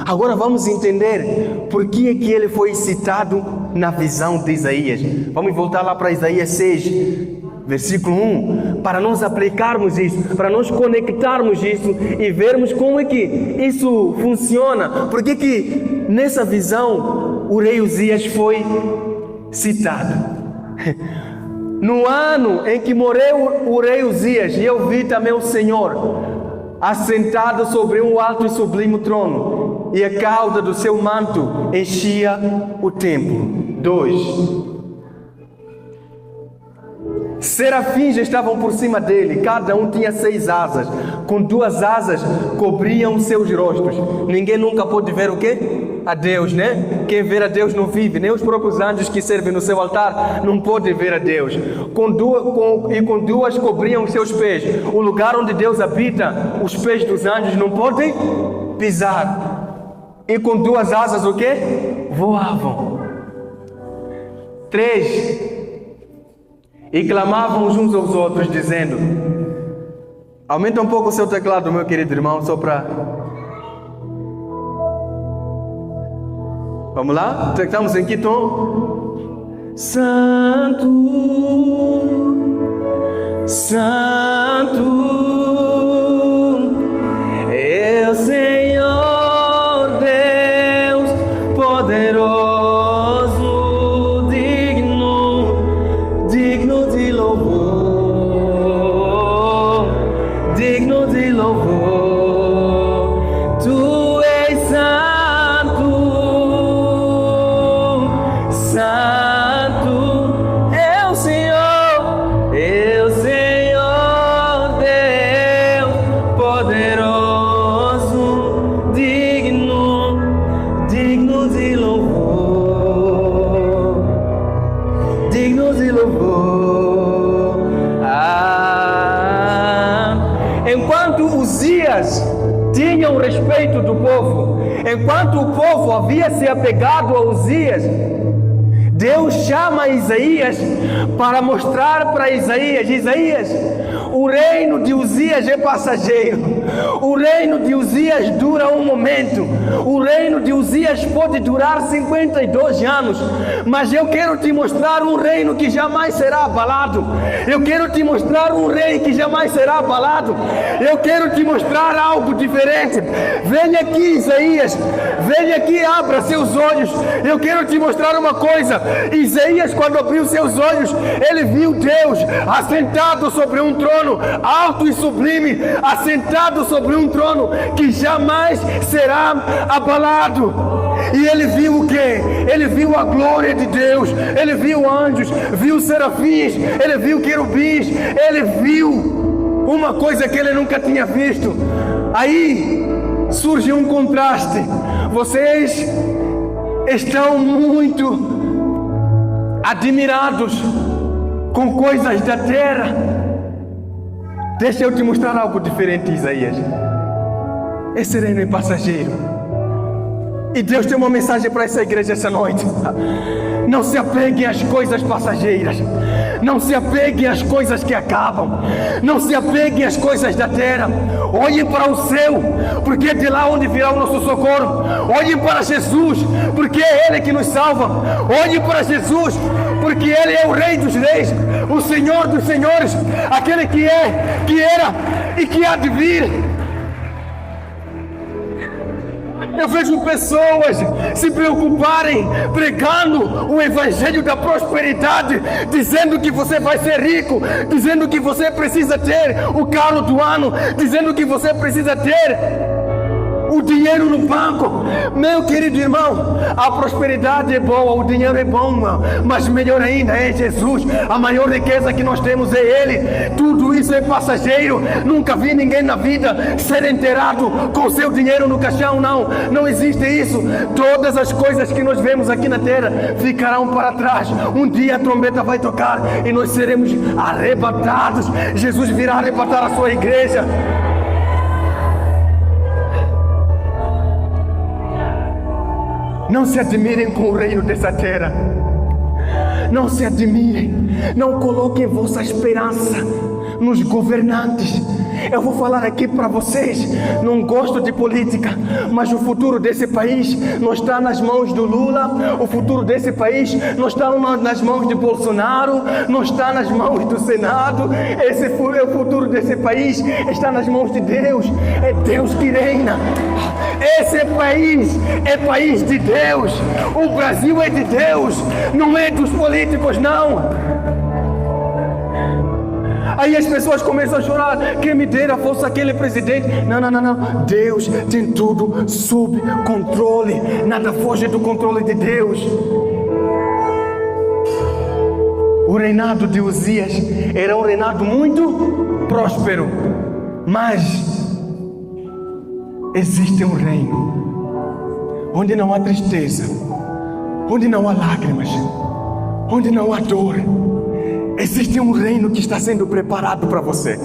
Agora vamos entender por que é que ele foi citado na visão de Isaías. Vamos voltar lá para Isaías 6, versículo 1, para nós aplicarmos isso, para nós conectarmos isso e vermos como é que isso funciona. Por que nessa visão o rei Uzias foi citado? No ano em que morreu o rei Uzias, eu vi também o Senhor assentado sobre um alto e sublime trono, e a cauda do seu manto enchia o templo. 2. Serafins estavam por cima dele, cada um tinha 6 asas, com 2 asas cobriam seus rostos. Ninguém nunca pôde ver o quê? A Deus, né? Quem vê a Deus não vive, nem os próprios anjos que servem no seu altar não podem ver a Deus. Com duas cobriam seus pés. O lugar onde Deus habita, os pés dos anjos não podem pisar. E com 2 asas o quê? Voavam. 3. E clamavam uns aos outros, dizendo... Aumenta um pouco o seu teclado, meu querido irmão, só para... Vamos lá? Estamos em que tom? Santo, Santo, é o Senhor Deus poderoso, digno de louvor, digno de louvor. Tu és santo, santo, é o Senhor Deus poderoso, digno de louvor, digno de louvor. Enquanto Uzias tinha o respeito do povo, enquanto o povo havia se apegado a Uzias, Deus chama Isaías para mostrar para Isaías: Isaías, o reino de Uzias é passageiro, o reino de Uzias dura um momento, o reino de Uzias pode durar 52 anos, mas eu quero te mostrar um reino que jamais será abalado, eu quero te mostrar um rei que jamais será abalado, eu quero te mostrar algo diferente. Venha aqui, Isaías, venha aqui, abra seus olhos, eu quero te mostrar uma coisa. Isaías, quando abriu seus olhos, ele viu Deus assentado sobre um trono alto e sublime, assentado sobre um trono que jamais será abalado. E ele viu o quê? Ele viu a glória de Deus, ele viu anjos, viu serafins, ele viu querubins, ele viu uma coisa que ele nunca tinha visto. Aí surge um contraste. Vocês estão muito admirados com coisas da terra. Deixa eu te mostrar algo diferente, Isaías. Esse reino é passageiro. E Deus tem uma mensagem para essa igreja essa noite. Não se apeguem às coisas passageiras. Não se apeguem às coisas que acabam. Não se apeguem às coisas da terra. Olhem para o céu, porque é de lá onde virá o nosso socorro. Olhem para Jesus, porque é Ele que nos salva. Olhem para Jesus, porque Ele é o Rei dos Reis, o Senhor dos Senhores, aquele que é, que era e que há de vir. Eu vejo pessoas se preocuparem pregando o evangelho da prosperidade, dizendo que você vai ser rico, dizendo que você precisa ter o carro do ano, dizendo que você precisa ter o dinheiro no banco. Meu querido irmão, a prosperidade é boa, o dinheiro é bom, mas melhor ainda é Jesus. A maior riqueza que nós temos é Ele. Tudo isso é passageiro. Nunca vi ninguém na vida ser enterrado com seu dinheiro no caixão. Não existe isso. Todas as coisas que nós vemos aqui na terra ficarão para trás. Um dia a trombeta vai tocar e nós seremos arrebatados. Jesus virá arrebatar a sua igreja. Não se admirem com o reino dessa terra. Não se admirem. Não coloquem vossa esperança nos governantes. Eu vou falar aqui para vocês, não gosto de política, mas o futuro desse país não está nas mãos do Lula, o futuro desse país não está nas mãos de Bolsonaro, não está nas mãos do Senado. O futuro desse país está nas mãos de Deus. É Deus que reina. Esse país é país de Deus. O Brasil é de Deus, não é dos políticos, não. Aí as pessoas começam a chorar. Quem me dera fosse aquele presidente. Não. Deus tem tudo sob controle. Nada foge do controle de Deus. O reinado de Uzias era um reinado muito próspero. Mas existe um reino onde não há tristeza, onde não há lágrimas, onde não há dor. Existe um reino que está sendo preparado para você.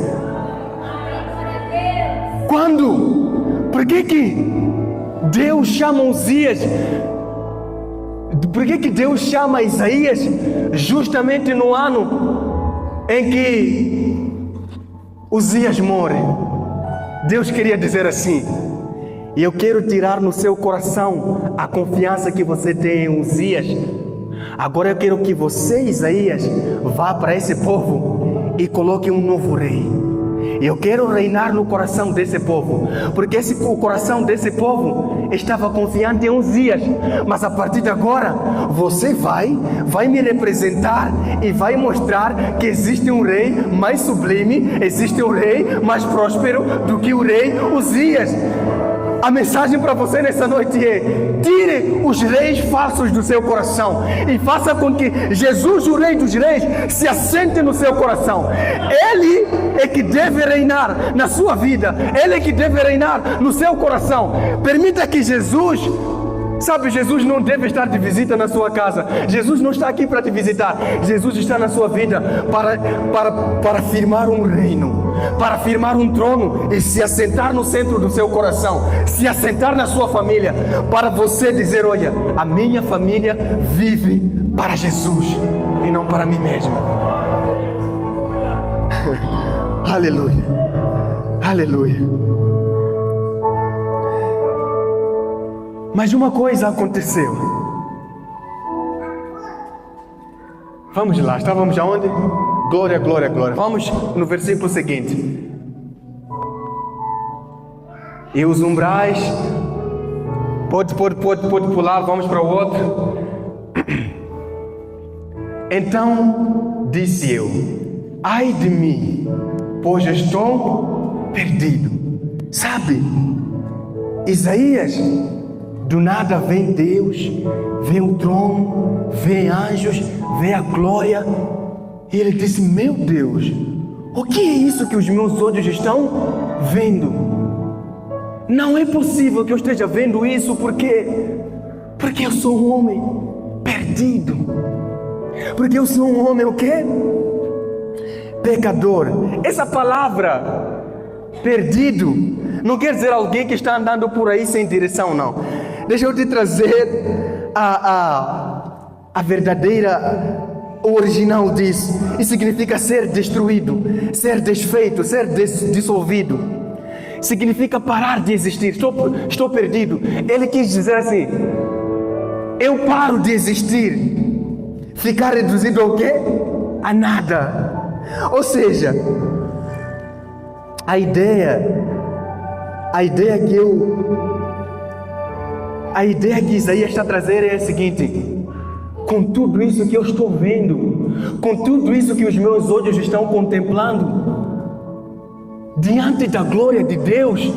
Quando? Por que Deus chama Uzias? Por que Deus chama Isaías justamente no ano em que Uzias morre? Deus queria dizer assim: e eu quero tirar no seu coração a confiança que você tem em Uzias. Agora eu quero que você, Isaías, vá para esse povo e coloque um novo rei. Eu quero reinar no coração desse povo, porque o coração desse povo estava confiante em Uzias. Mas a partir de agora, você vai me representar e vai mostrar que existe um rei mais sublime, existe um rei mais próspero do que o rei Uzias. A mensagem para você nessa noite é: tire os reis falsos do seu coração e faça com que Jesus, o Rei dos Reis, se assente no seu coração. Ele é que deve reinar na sua vida. Ele é que deve reinar no seu coração. Permita que Jesus... Sabe, Jesus não deve estar de visita na sua casa. Jesus não está aqui para te visitar. Jesus está na sua vida para firmar um reino, para firmar um trono e se assentar no centro do seu coração, se assentar na sua família, para você dizer: olha, a minha família vive para Jesus e não para mim mesmo. Aleluia, aleluia. Mas uma coisa aconteceu. Vamos lá, estávamos aonde? Glória, glória, glória. Vamos no versículo seguinte. E os umbrais, pode pular, vamos para o outro. Então disse eu: ai de mim, pois estou perdido. Sabe, Isaías, do nada vem Deus, vem o trono, vem anjos, vem a glória. E ele disse: meu Deus, o que é isso que os meus olhos estão vendo? Não é possível que eu esteja vendo isso, porque eu sou um homem perdido. Porque eu sou um homem o quê? Pecador. Essa palavra perdido não quer dizer alguém que está andando por aí sem direção, não. Deixa eu te trazer a verdadeira, o original disso. Isso significa ser destruído, ser desfeito, ser dissolvido. Significa parar de existir. Estou perdido. Ele quis dizer assim: eu paro de existir. Ficar reduzido ao quê? A nada. Ou seja, a ideia que Isaías está trazendo é a seguinte: com tudo isso que eu estou vendo, com tudo isso que os meus olhos estão contemplando, diante da glória de Deus,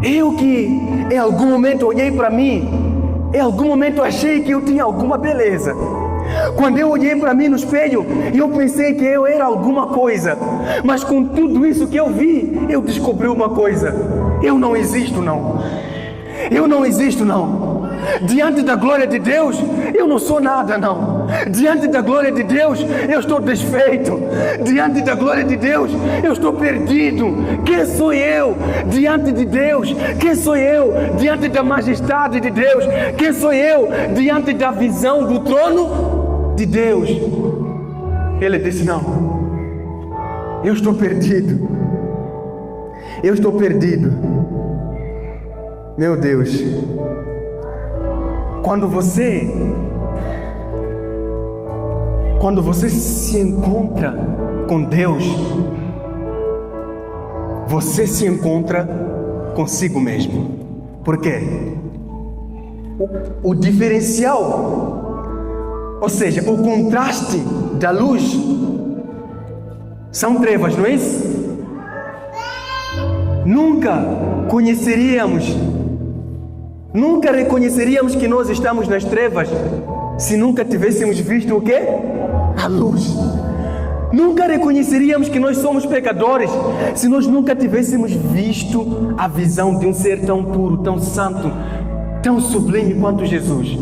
eu que em algum momento olhei para mim, em algum momento achei que eu tinha alguma beleza. Quando eu olhei para mim no espelho, eu pensei que eu era alguma coisa. Mas com tudo isso que eu vi, eu descobri uma coisa: eu não existo, não. Eu não existo, não. Diante da glória de Deus, eu não sou nada, não. Diante da glória de Deus, eu estou desfeito. Diante da glória de Deus, eu estou perdido. Quem sou eu diante de Deus? Quem sou eu diante da majestade de Deus? Quem sou eu diante da visão do trono de Deus? Ele disse: não, eu estou perdido. Eu estou perdido. Meu Deus, quando você se encontra com Deus, você se encontra consigo mesmo. Por quê? O diferencial, ou seja, o contraste da luz são trevas, não é isso? Nunca reconheceríamos que nós estamos nas trevas se nunca tivéssemos visto o quê? A luz. Nunca reconheceríamos que nós somos pecadores se nós nunca tivéssemos visto a visão de um ser tão puro, tão santo, tão sublime quanto Jesus.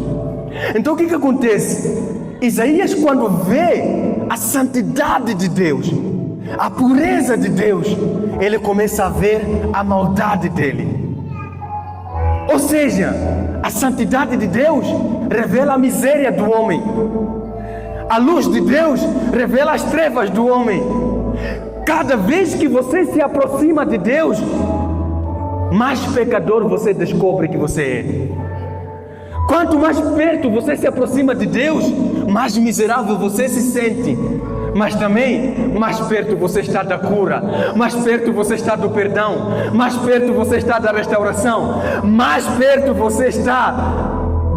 Então o que acontece? Isaías, quando vê a santidade de Deus, a pureza de Deus, ele começa a ver a maldade dele. Ou seja, a santidade de Deus revela a miséria do homem. A luz de Deus revela as trevas do homem. Cada vez que você se aproxima de Deus, mais pecador você descobre que você é. Quanto mais perto você se aproxima de Deus, mais miserável você se sente. Mas também, mais perto você está da cura, mais perto você está do perdão, mais perto você está da restauração, mais perto você está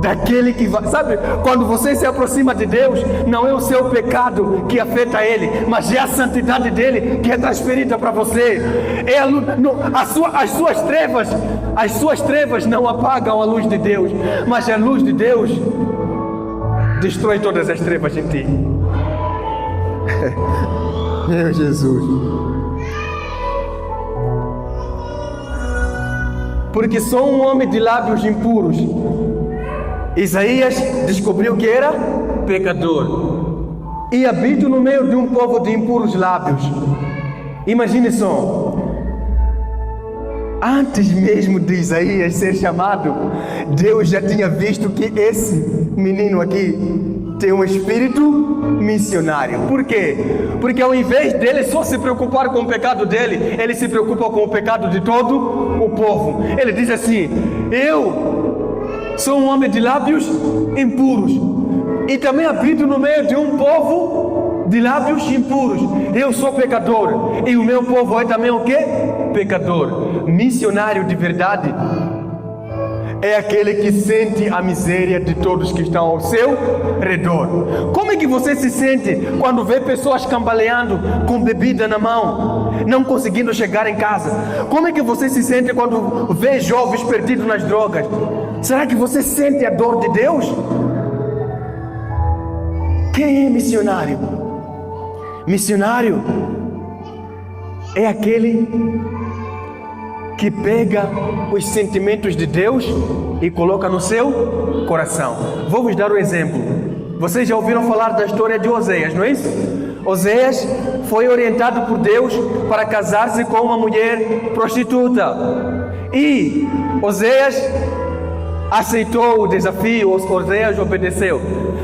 daquele que vai... Sabe, quando você se aproxima de Deus, não é o seu pecado que afeta Ele, mas é a santidade dEle que é transferida para você. É as suas trevas não apagam a luz de Deus, mas a luz de Deus destrói todas as trevas em ti. Meu Jesus. Porque sou um homem de lábios impuros. Isaías descobriu que era pecador e habito no meio de um povo de impuros lábios. Imagine só, antes mesmo de Isaías ser chamado, Deus já tinha visto que esse menino aqui tem um espírito missionário. Por quê? Porque ao invés dele só se preocupar com o pecado dele, ele se preocupa com o pecado de todo o povo. Ele diz assim: eu sou um homem de lábios impuros e também habito no meio de um povo de lábios impuros. Eu sou pecador e o meu povo é também o quê? Pecador. Missionário de verdade é aquele que sente a miséria de todos que estão ao seu redor. Como é que você se sente quando vê pessoas cambaleando com bebida na mão, não conseguindo chegar em casa? Como é que você se sente quando vê jovens perdidos nas drogas? Será que você sente a dor de Deus? Quem é missionário? Missionário é aquele que pega os sentimentos de Deus e coloca no seu coração. Vou vos dar um exemplo. Vocês já ouviram falar da história de Oséias, não é isso? Oséias foi orientado por Deus para casar-se com uma mulher prostituta. E Oséias aceitou o desafio, Oséias obedeceu.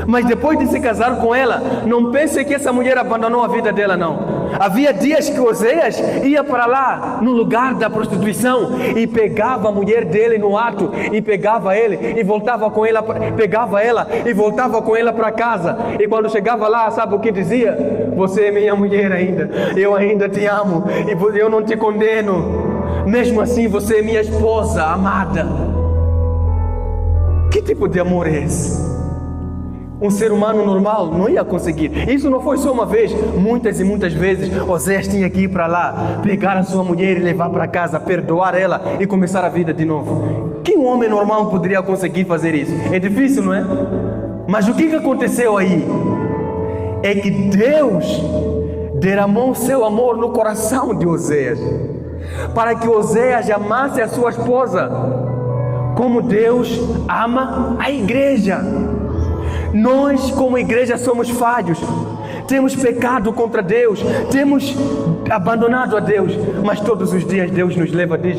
Mas depois de se casar com ela, não pense que essa mulher abandonou a vida dela, não. Havia dias que Oséias ia para lá, no lugar da prostituição, e pegava a mulher dele no ato, e pegava ele, e voltava com ela, pegava ela, e voltava com ela para casa. E quando chegava lá, sabe o que dizia? Você é minha mulher ainda, eu ainda te amo, e eu não te condeno. Mesmo assim, você é minha esposa amada. Que tipo de amor é esse? Um ser humano normal não ia conseguir. Isso não foi só uma vez, muitas e muitas vezes. Oséias tinha que ir para lá, pegar a sua mulher e levar para casa, perdoar ela e começar a vida de novo. Que um homem normal poderia conseguir fazer isso? É difícil, não é? Mas o que aconteceu aí? É que Deus derramou o seu amor no coração de Oséias, para que Oséias amasse a sua esposa como Deus ama a igreja. Nós, como igreja, somos falhos. Temos pecado contra Deus, temos abandonado a Deus, mas todos os dias Deus nos leva e diz: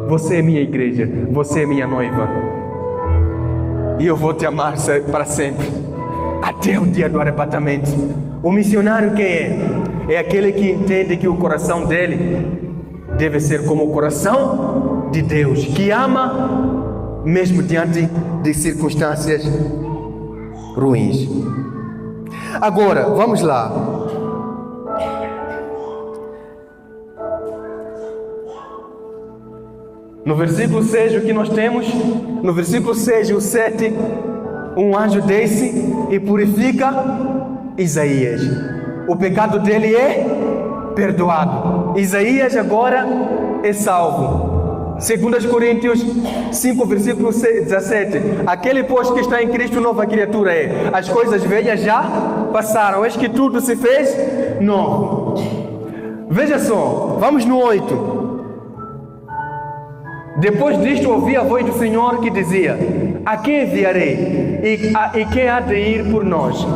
você é minha igreja, você é minha noiva, e eu vou te amar para sempre, até o dia do arrebatamento. O missionário quem é? É aquele que entende que o coração dele deve ser como o coração de Deus, que ama mesmo diante de circunstâncias ruins. Agora, vamos lá. No versículo 6, o que nós temos? No versículo 6 e o 7, um anjo desce e purifica Isaías. O pecado dele é perdoado. Isaías agora é salvo. 2 Coríntios 5, versículo 17. Aquele, pois, que está em Cristo, nova criatura é. As coisas velhas já passaram, eis que tudo se fez novo. Veja só, vamos no 8. Depois disto ouvi a voz do Senhor que dizia: a quem enviarei? E quem há de ir por nós?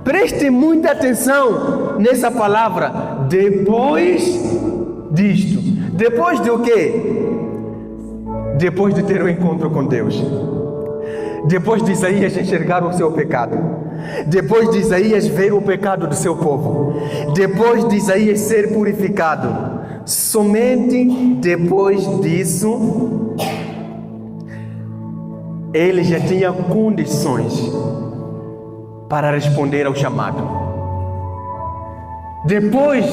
Preste muita atenção nessa palavra. Depois disto. Depois de o quê? Depois de ter um encontro com Deus. Depois de Isaías enxergar o seu pecado. Depois de Isaías ver o pecado do seu povo. Depois de Isaías ser purificado. Somente depois disso, ele já tinha condições para responder ao chamado. Depois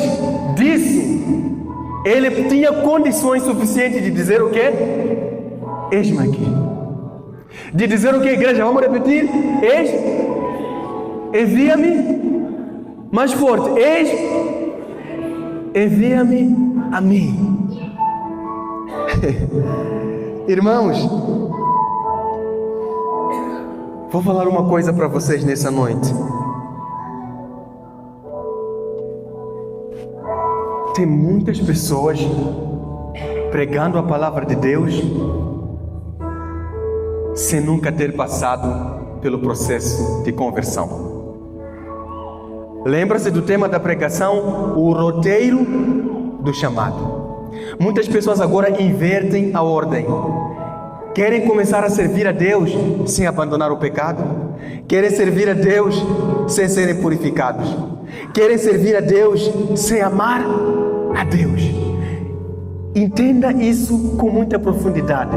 disso, ele tinha condições suficientes de dizer o quê? Eis-me aqui. De dizer o que, igreja? Vamos repetir? Envia-me. Mais forte. Envia-me a mim. Irmãos, vou falar uma coisa para vocês nessa noite. Tem muitas pessoas pregando a palavra de Deus sem nunca ter passado pelo processo de conversão. Lembra-se do tema da pregação, o roteiro do chamado. Muitas pessoas agora invertem a ordem. Querem começar a servir a Deus sem abandonar o pecado. Querem servir a Deus sem serem purificados. Querem servir a Deus sem amar a Deus. Entenda isso com muita profundidade.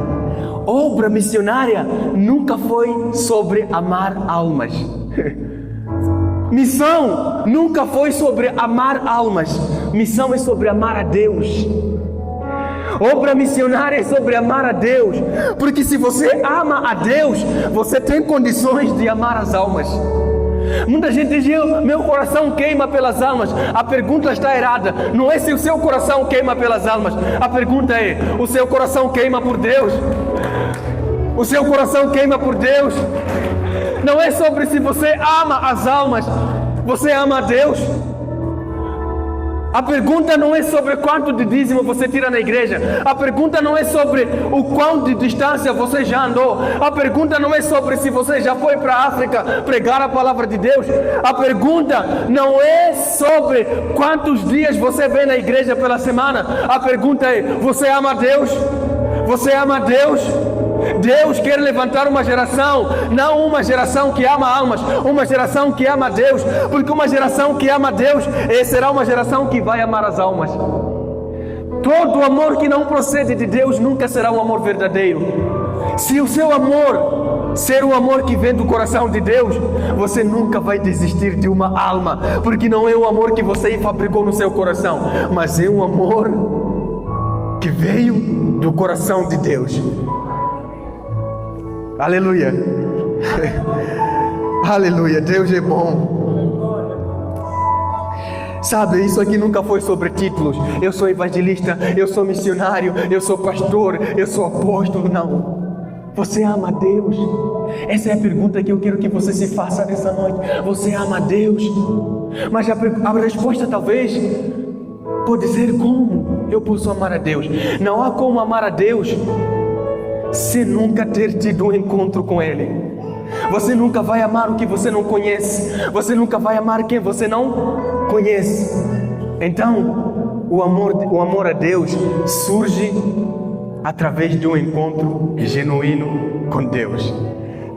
Obra missionária nunca foi sobre amar almas. Missão nunca foi sobre amar almas. Missão é sobre amar a Deus. Obra missionária é sobre amar a Deus. Porque se você ama a Deus, você tem condições de amar as almas. Muita gente diz: meu coração queima pelas almas. A pergunta está errada. Não é se o seu coração queima pelas almas. A pergunta é: o seu coração queima por Deus? O seu coração queima por Deus? Não é sobre se você ama as almas. Você ama a Deus? A pergunta não é sobre quanto de dízimo você tira na igreja. A pergunta não é sobre o quão de distância você já andou. A pergunta não é sobre se você já foi para a África pregar a palavra de Deus. A pergunta não é sobre quantos dias você vem na igreja pela semana. A pergunta é: você ama a Deus? Você ama a Deus? Deus quer levantar uma geração, não uma geração que ama almas, uma geração que ama a Deus, porque uma geração que ama a Deus será uma geração que vai amar as almas. Todo amor que não procede de Deus nunca será um amor verdadeiro. Se o seu amor ser o amor que vem do coração de Deus, você nunca vai desistir de uma alma, porque não é o amor que você fabricou no seu coração, mas é um amor que veio do coração de Deus. Aleluia. Aleluia, Deus é bom. Sabe, isso aqui nunca foi sobre títulos. Eu sou evangelista, eu sou missionário, eu sou pastor, eu sou apóstolo. Não. Você ama a Deus? Essa é a pergunta que eu quero que você se faça nessa noite. Você ama a Deus? Mas a resposta talvez pode ser: como eu posso amar a Deus? Não há como amar a Deus sem nunca ter tido um encontro com Ele. Você nunca vai amar o que você não conhece. Você nunca vai amar quem você não conhece. Então, o amor a Deus surge através de um encontro genuíno com Deus.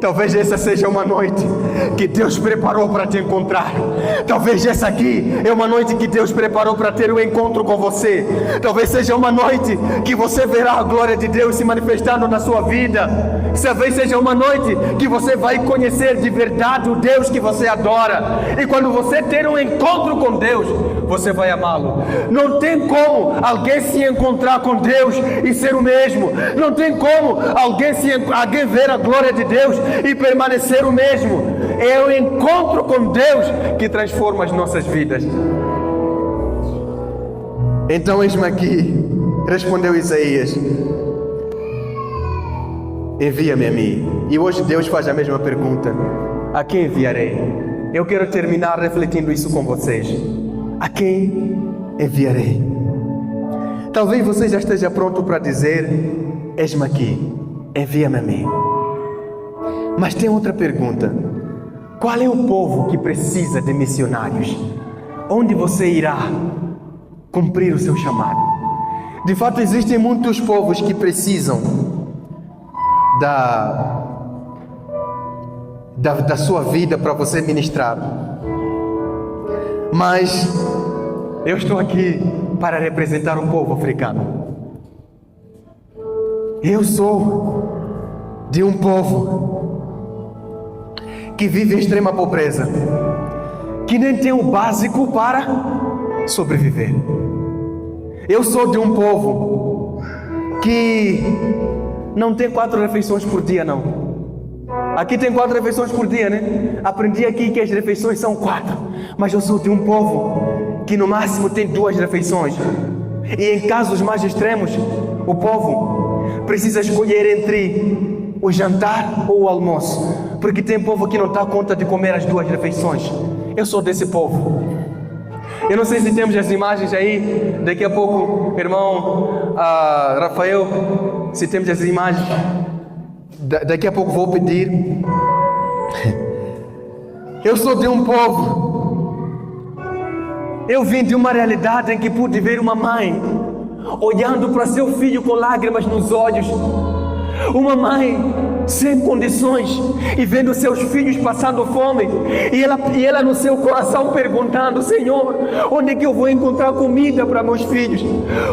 Talvez essa seja uma noite que Deus preparou para te encontrar. Talvez essa aqui é uma noite que Deus preparou para ter um encontro com você. Talvez seja uma noite que você verá a glória de Deus se manifestando na sua vida. Talvez seja uma noite que você vai conhecer de verdade o Deus que você adora. E quando você ter um encontro com Deus, você vai amá-lo. Não tem como alguém se encontrar com Deus e ser o mesmo. Não tem como alguém ver a glória de Deus e permanecer o mesmo. É o encontro com Deus que transforma as nossas vidas. Então eis-me aqui, respondeu Isaías, envia-me a mim. E hoje Deus faz a mesma pergunta: a quem enviarei? Eu quero terminar refletindo isso com vocês. A quem enviarei? Talvez você já esteja pronto para dizer: eis-me aqui, envia-me a mim. Mas tem outra pergunta: qual é o povo que precisa de missionários? Onde você irá cumprir o seu chamado? De fato, existem muitos povos que precisam da sua vida para você ministrar. Mas eu estou aqui para representar o povo africano. Eu sou de um povo que vive em extrema pobreza, que nem tem o básico para sobreviver. Eu sou de um povo que não tem 4 refeições por dia, não. Aqui tem 4 refeições por dia, né? Aprendi aqui que as refeições são 4, mas eu sou de um povo que no máximo tem 2 refeições. E em casos mais extremos, o povo precisa escolher entre o jantar ou o almoço, porque tem povo que não dá conta de comer as 2 refeições. Eu sou desse povo. Eu não sei se temos as imagens aí. Daqui a pouco, irmão Rafael, se temos as imagens, daqui a pouco vou pedir. Eu sou de um povo. Eu vim de uma realidade em que pude ver uma mãe olhando para seu filho com lágrimas nos olhos. Uma mãe sem condições e vendo seus filhos passando fome, e ela no seu coração perguntando: Senhor, onde é que eu vou encontrar comida para meus filhos?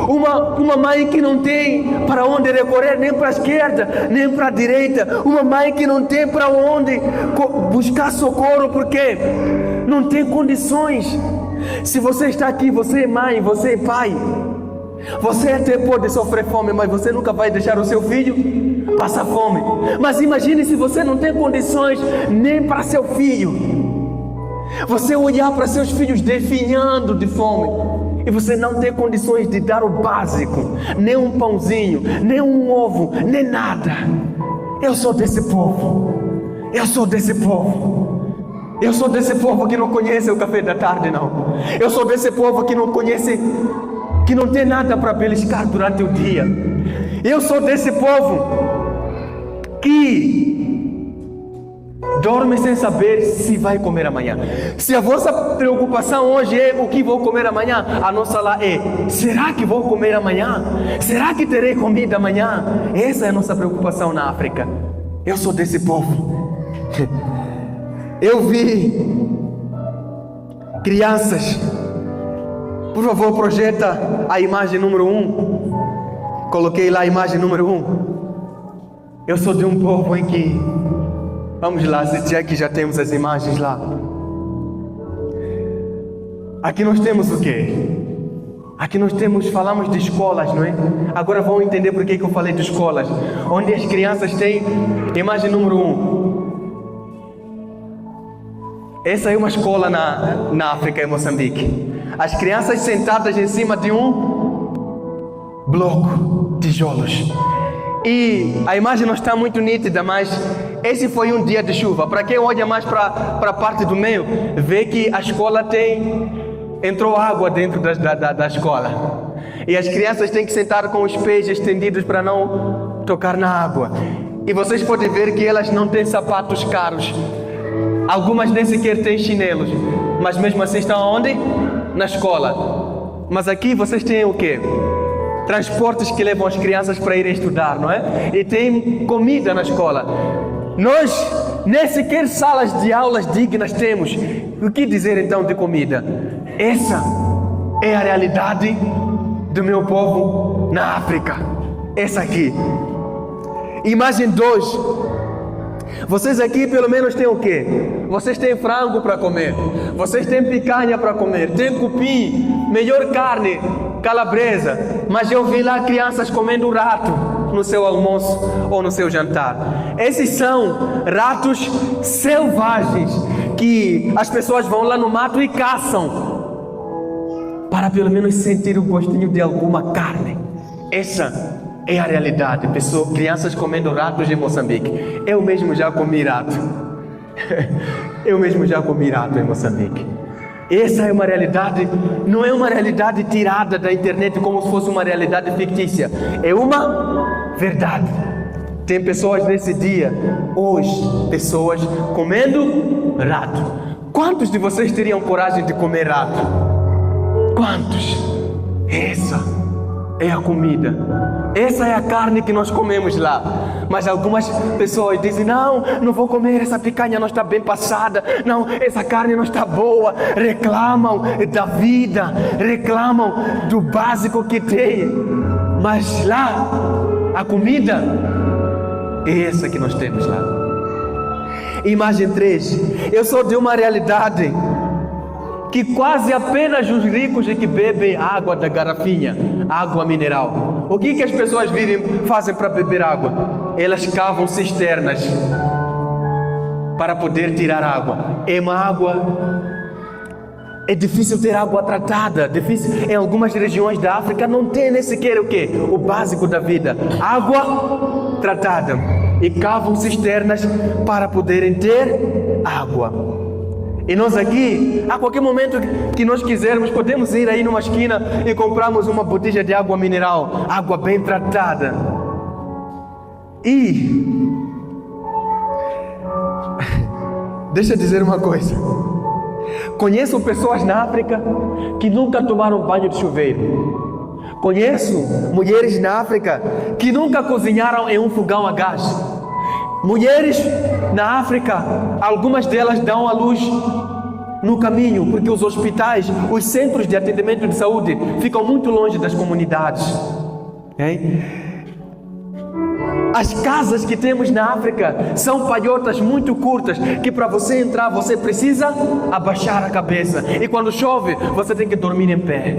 Uma mãe que não tem para onde recorrer, nem para a esquerda, nem para a direita. Uma mãe que não tem para onde buscar socorro, porque não tem condições. Se você está aqui, você é mãe, você é pai, você até pode sofrer fome, mas você nunca vai deixar o seu filho passar fome. Mas imagine se você não tem condições nem para seu filho. Você olhar para seus filhos definhando de fome e você não tem condições de dar o básico, nem um pãozinho, nem um ovo, nem nada. Eu sou desse povo. Eu sou desse povo. Eu sou desse povo que não conhece o café da tarde, não. Eu sou desse povo que não conhece, que não tem nada para beliscar durante o dia. Eu sou desse povo que dorme sem saber se vai comer amanhã. Se a vossa preocupação hoje é o que vou comer amanhã, a nossa lá é: será que vou comer amanhã? Será que terei comida amanhã? Essa é a nossa preocupação na África. Eu sou desse povo. Eu vi crianças. Por favor, projeta a imagem número 1. Coloquei lá a imagem número 1. Eu sou de um povo em que, vamos lá, se é que já temos as imagens lá. Aqui nós temos o quê? Aqui nós falamos de escolas, não é? Agora vão entender por que eu falei de escolas. Onde as crianças têm, imagem número 1. Essa é uma escola na África, em Moçambique. As crianças sentadas em cima de um bloco, tijolos. E a imagem não está muito nítida, mas esse foi um dia de chuva. Para quem olha mais para a parte do meio, vê que a escola entrou água dentro da escola. E as crianças têm que sentar com os pés estendidos para não tocar na água. E vocês podem ver que elas não têm sapatos caros. Algumas nem sequer têm chinelos. Mas mesmo assim estão onde? Na escola. Mas aqui vocês têm o quê? Transportes que levam as crianças para irem estudar, não é? E tem comida na escola. Nós nem sequer salas de aulas dignas temos. O que dizer então de comida? Essa é a realidade do meu povo na África. Essa aqui. Imagem 2. Vocês aqui pelo menos têm o quê? Vocês têm frango para comer. Vocês têm picanha para comer. Tem cupim, melhor carne, calabresa. Mas eu vi lá crianças comendo rato no seu almoço ou no seu jantar. Esses são ratos selvagens que as pessoas vão lá no mato e caçam para pelo menos sentir o gostinho de alguma carne. Essa é a realidade. Crianças comendo ratos em Moçambique. Eu mesmo já comi rato. Eu mesmo já comi rato em Moçambique. Essa é uma realidade, não é uma realidade tirada da internet como se fosse uma realidade fictícia. É uma verdade. Tem pessoas nesse dia, hoje, pessoas comendo rato. Quantos de vocês teriam coragem de comer rato? Quantos? Essa é a comida. Essa é a carne que nós comemos lá. Mas algumas pessoas dizem, não vou comer, essa picanha não está bem passada, não, essa carne não está boa. Reclamam da vida, reclamam do básico que tem. Mas lá, a comida é essa que nós temos lá. Imagem 3. Eu sou de uma realidade que quase apenas os ricos é que bebem água da garrafinha, água mineral. O que as pessoas fazem para beber água? Elas cavam cisternas para poder tirar água. É difícil ter água tratada, difícil. Em algumas regiões da África não tem nem sequer o quê? O básico da vida, água tratada. E cavam cisternas para poderem ter água. E nós aqui, a qualquer momento que nós quisermos, podemos ir aí numa esquina e comprarmos uma botija de água mineral, água bem tratada. E deixa eu dizer uma coisa. Conheço pessoas na África que nunca tomaram banho de chuveiro. Conheço mulheres na África que nunca cozinharam em um fogão a gás. Mulheres na África, algumas delas dão à luz no caminho, porque os hospitais, os centros de atendimento de saúde ficam muito longe das comunidades. As casas que temos na África são palhotas muito curtas, que para você entrar você precisa abaixar a cabeça, e quando chove você tem que dormir em pé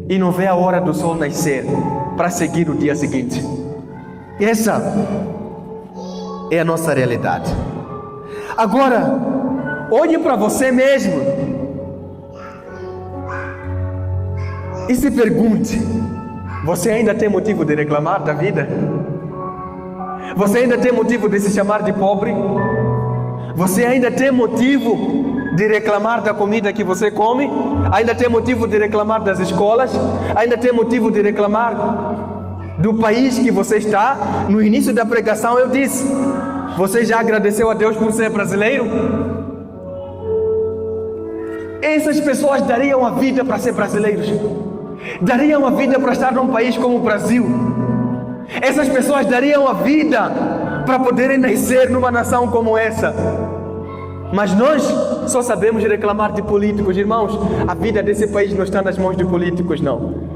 e não vê a hora do sol nascer para seguir o dia seguinte. Essa é a nossa realidade. Agora, olhe para você mesmo e se pergunte: você ainda tem motivo de reclamar da vida? Você ainda tem motivo de se chamar de pobre? Você ainda tem motivo de reclamar da comida que você come? Ainda tem motivo de reclamar das escolas? Ainda tem motivo de reclamar do país que você está? No início da pregação eu disse: você já agradeceu a Deus por ser brasileiro? Essas pessoas dariam a vida para ser brasileiros, dariam a vida para estar num país como o Brasil. Essas pessoas dariam a vida para poderem nascer numa nação como essa. Mas nós só sabemos reclamar de políticos. Irmãos, a vida desse país não está nas mãos de políticos, não.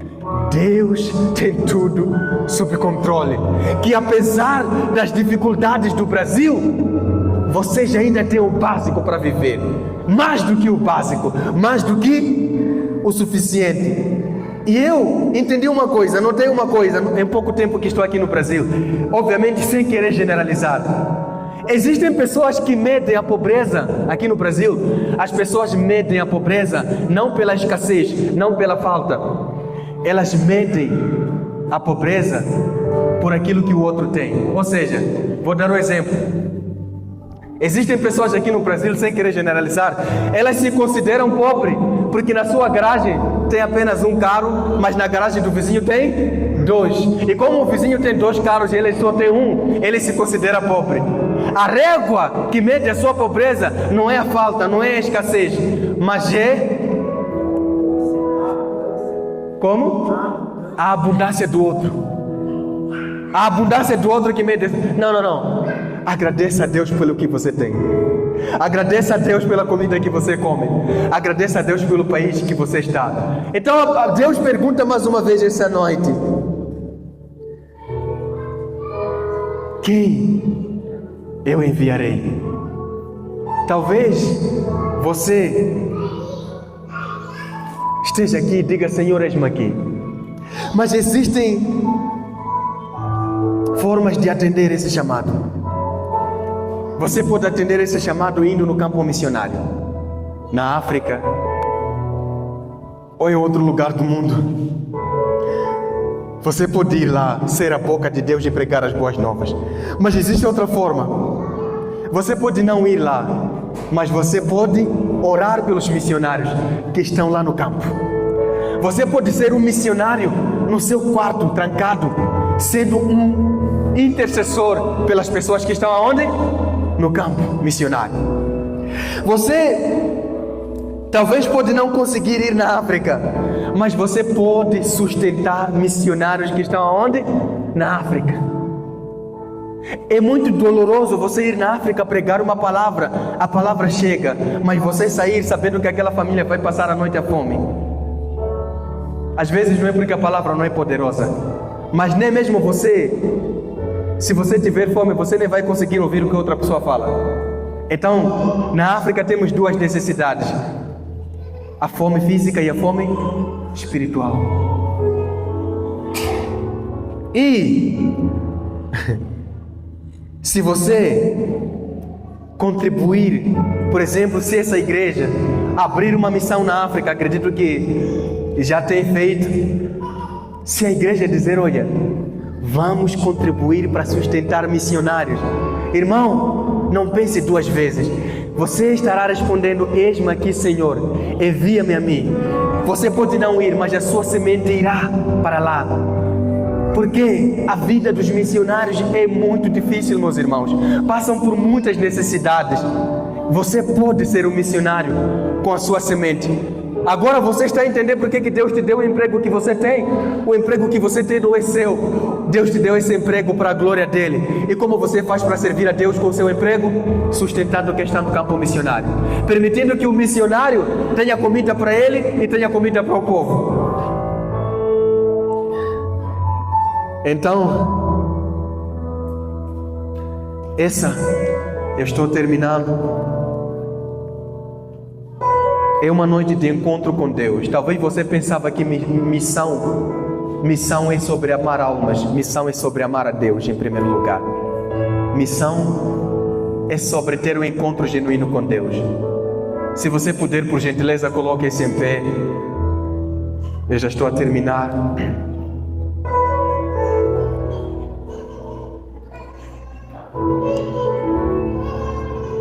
Deus tem tudo sob controle. Que apesar das dificuldades do Brasil, vocês ainda têm o básico para viver. Mais do que o básico, mais do que o suficiente. E eu entendi uma coisa, notei uma coisa em pouco tempo que estou aqui no Brasil, obviamente sem querer generalizar. Existem pessoas que medem a pobreza aqui no Brasil. As pessoas medem a pobreza não pela escassez, não pela falta. Elas medem a pobreza por aquilo que o outro tem. Ou seja, vou dar um exemplo. Existem pessoas aqui no Brasil, sem querer generalizar, elas se consideram pobres porque na sua garagem tem apenas um carro, mas na garagem do vizinho tem 2. E como o vizinho tem 2 carros e ele só tem um, ele se considera pobre. A régua que mede a sua pobreza não é a falta, não é a escassez, mas é... Como? A abundância do outro. A abundância do outro que mede... Não. Agradeça a Deus pelo que você tem. Agradeça a Deus pela comida que você come. Agradeça a Deus pelo país que você está. Então Deus pergunta mais uma vez essa noite: quem eu enviarei? Talvez você esteja aqui e diga: Senhor, eis-me aqui. Mas existem formas de atender esse chamado. Você pode atender esse chamado indo no campo missionário, na África ou em outro lugar do mundo. Você pode ir lá, ser a boca de Deus e pregar as boas novas. Mas existe outra forma. Você pode não ir lá, mas você pode orar pelos missionários que estão lá no campo. Você pode ser um missionário no seu quarto, trancado, sendo um intercessor pelas pessoas que estão aonde? No campo missionário. Você talvez pode não conseguir ir na África, mas você pode sustentar missionários que estão aonde? Na África. É muito doloroso você ir na África pregar uma palavra, a palavra chega, mas você sair sabendo que aquela família vai passar a noite à fome. Às vezes não é porque a palavra não é poderosa, mas nem mesmo você, se você tiver fome, você nem vai conseguir ouvir o que outra pessoa fala. Então, na África temos 2 necessidades: a fome física e a fome espiritual. E se você contribuir, por exemplo, se essa igreja abrir uma missão na África, acredito que já tem feito, se a igreja dizer: olha, vamos contribuir para sustentar missionários, irmão, não pense 2 vezes. Você estará respondendo: eis-me aqui, Senhor, envia-me a mim. Você pode não ir, mas a sua semente irá para lá. Porque a vida dos missionários é muito difícil, meus irmãos. Passam por muitas necessidades. Você pode ser um missionário com a sua semente. Agora você está a entender por que Deus te deu o emprego que você tem? O emprego que você tem não é seu. Deus te deu esse emprego para a glória dele. E como você faz para servir a Deus com o seu emprego? Sustentando quem está no campo missionário, permitindo que o missionário tenha comida para ele e tenha comida para o povo. Então, eu estou terminando. É uma noite de encontro com Deus. Talvez você pensava que missão é sobre amar almas. Missão é sobre amar a Deus em primeiro lugar. Missão é sobre ter um encontro genuíno com Deus. Se você puder, por gentileza, coloque-se em pé. Eu já estou a terminar.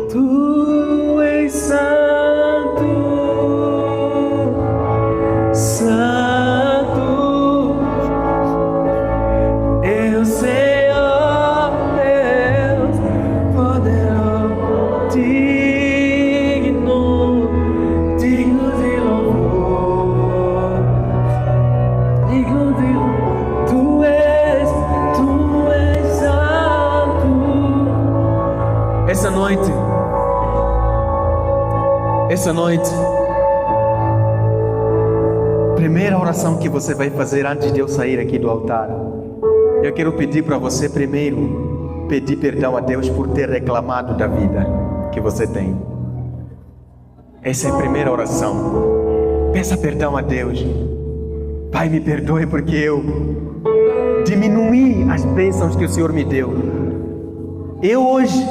Tu és santo, santo, eu sei, ó Deus, poderoso, digno de louvor, digno de louvor. Tu és santo. Essa noite, primeira oração que você vai fazer antes de eu sair aqui do altar, eu quero pedir para você primeiro pedir perdão a Deus por ter reclamado da vida que você tem. Essa é a primeira oração. Peça perdão a Deus. Pai, me perdoe porque eu diminuí as bênçãos que o Senhor me deu. Eu hoje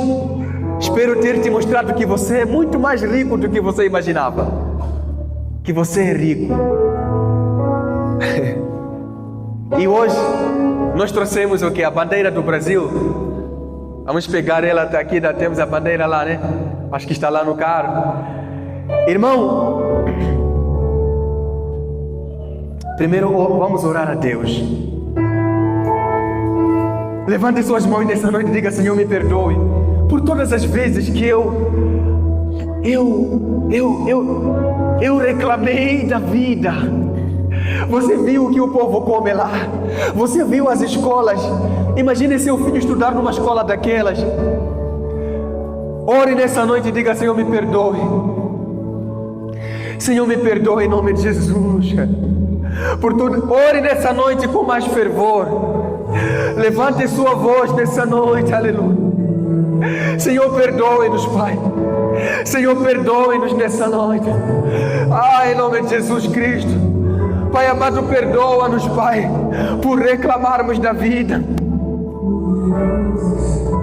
espero ter te mostrado que você é muito mais rico do que você imaginava. Que você é rico. E hoje nós trouxemos o que? A bandeira do Brasil. Vamos pegar ela até aqui, temos a bandeira lá, né? Acho que está lá no carro. Irmão, primeiro vamos orar a Deus. Levante suas mãos nessa noite e diga: Senhor, me perdoe por todas as vezes que eu reclamei da vida. Você viu o que o povo come lá, você viu as escolas. Imagine seu filho estudar numa escola daquelas. Ore nessa noite e diga: Senhor, me perdoe. Senhor, me perdoe em nome de Jesus. Por tudo. Ore nessa noite com mais fervor. Levante sua voz nessa noite, aleluia. Senhor, perdoe-nos, Pai. Senhor, perdoe-nos nessa noite. Em nome de Jesus Cristo. Pai amado, perdoa-nos, Pai, por reclamarmos da vida.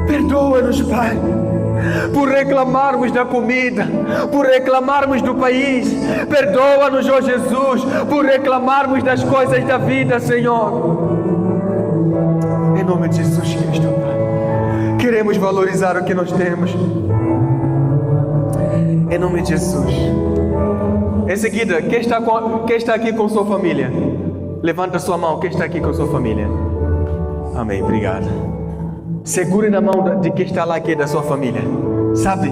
Perdoa-nos, Pai, por reclamarmos da comida, por reclamarmos do país. Perdoa-nos, ó Jesus, por reclamarmos das coisas da vida, Senhor. Em nome de Jesus Cristo, Pai, queremos valorizar o que nós temos. Em nome de Jesus. Em seguida, quem está aqui com sua família? Levanta sua mão, quem está aqui com sua família? Amém, obrigado. Segure na mão de quem está lá aqui da sua família. Sabe?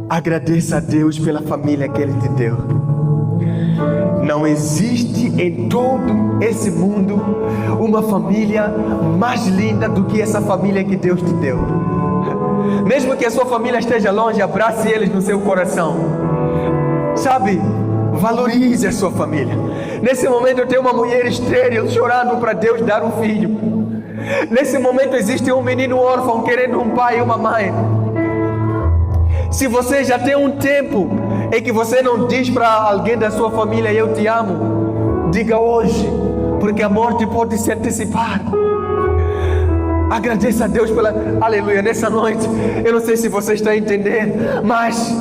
Agradeça a Deus pela família que Ele te deu. Não existe em todo esse mundo uma família mais linda do que essa família que Deus te deu. Mesmo que a sua família esteja longe, abrace eles no seu coração. Sabe, valorize a sua família. Nesse momento eu tenho uma mulher estéril chorando para Deus dar um filho. Nesse momento existe um menino órfão querendo um pai e uma mãe. Se você já tem um tempo em que você não diz para alguém da sua família: eu te amo, diga hoje, porque a morte pode se antecipar. Agradeça a Deus pela... Aleluia, nessa noite, eu não sei se você está entendendo, mas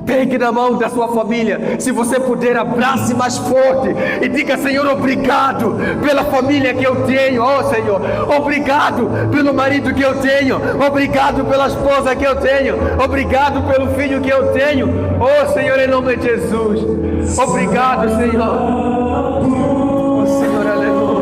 pegue na mão da sua família. Se você puder, abrace mais forte e diga: Senhor, obrigado pela família que eu tenho. Oh Senhor, obrigado pelo marido que eu tenho. Obrigado pela esposa que eu tenho. Obrigado pelo filho que eu tenho. Oh Senhor, em nome de Jesus. Obrigado, Senhor. Oh Senhor, aleluia.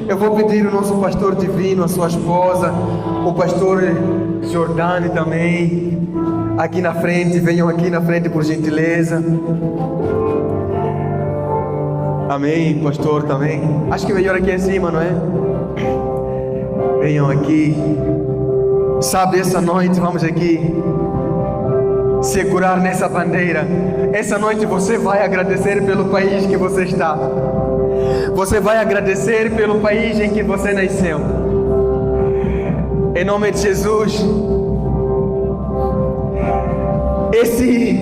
Eu vou pedir o nosso pastor divino, a sua esposa, o pastor Jordani também, aqui na frente. Venham aqui na frente, por gentileza. Amém, pastor também. Acho que melhor aqui em cima, não é? Venham aqui. Sabe, essa noite vamos aqui segurar nessa bandeira. Essa noite você vai agradecer pelo país que você está. Você vai agradecer pelo país em que você nasceu. Em nome de Jesus. Esse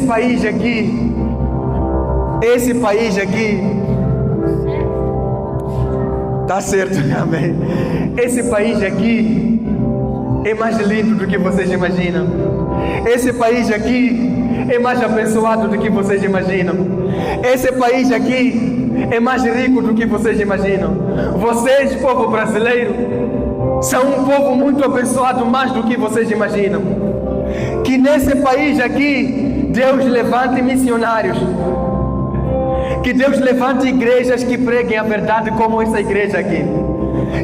país aqui, tá certo, amém. Esse país aqui é mais lindo do que vocês imaginam. Esse país aqui é mais abençoado do que vocês imaginam. Esse país aqui é mais rico do que vocês imaginam. Vocês, povo brasileiro, são um povo muito abençoado, mais do que vocês imaginam. Que nesse país aqui Deus levante missionários. Que Deus levante igrejas que preguem a verdade, como essa igreja aqui.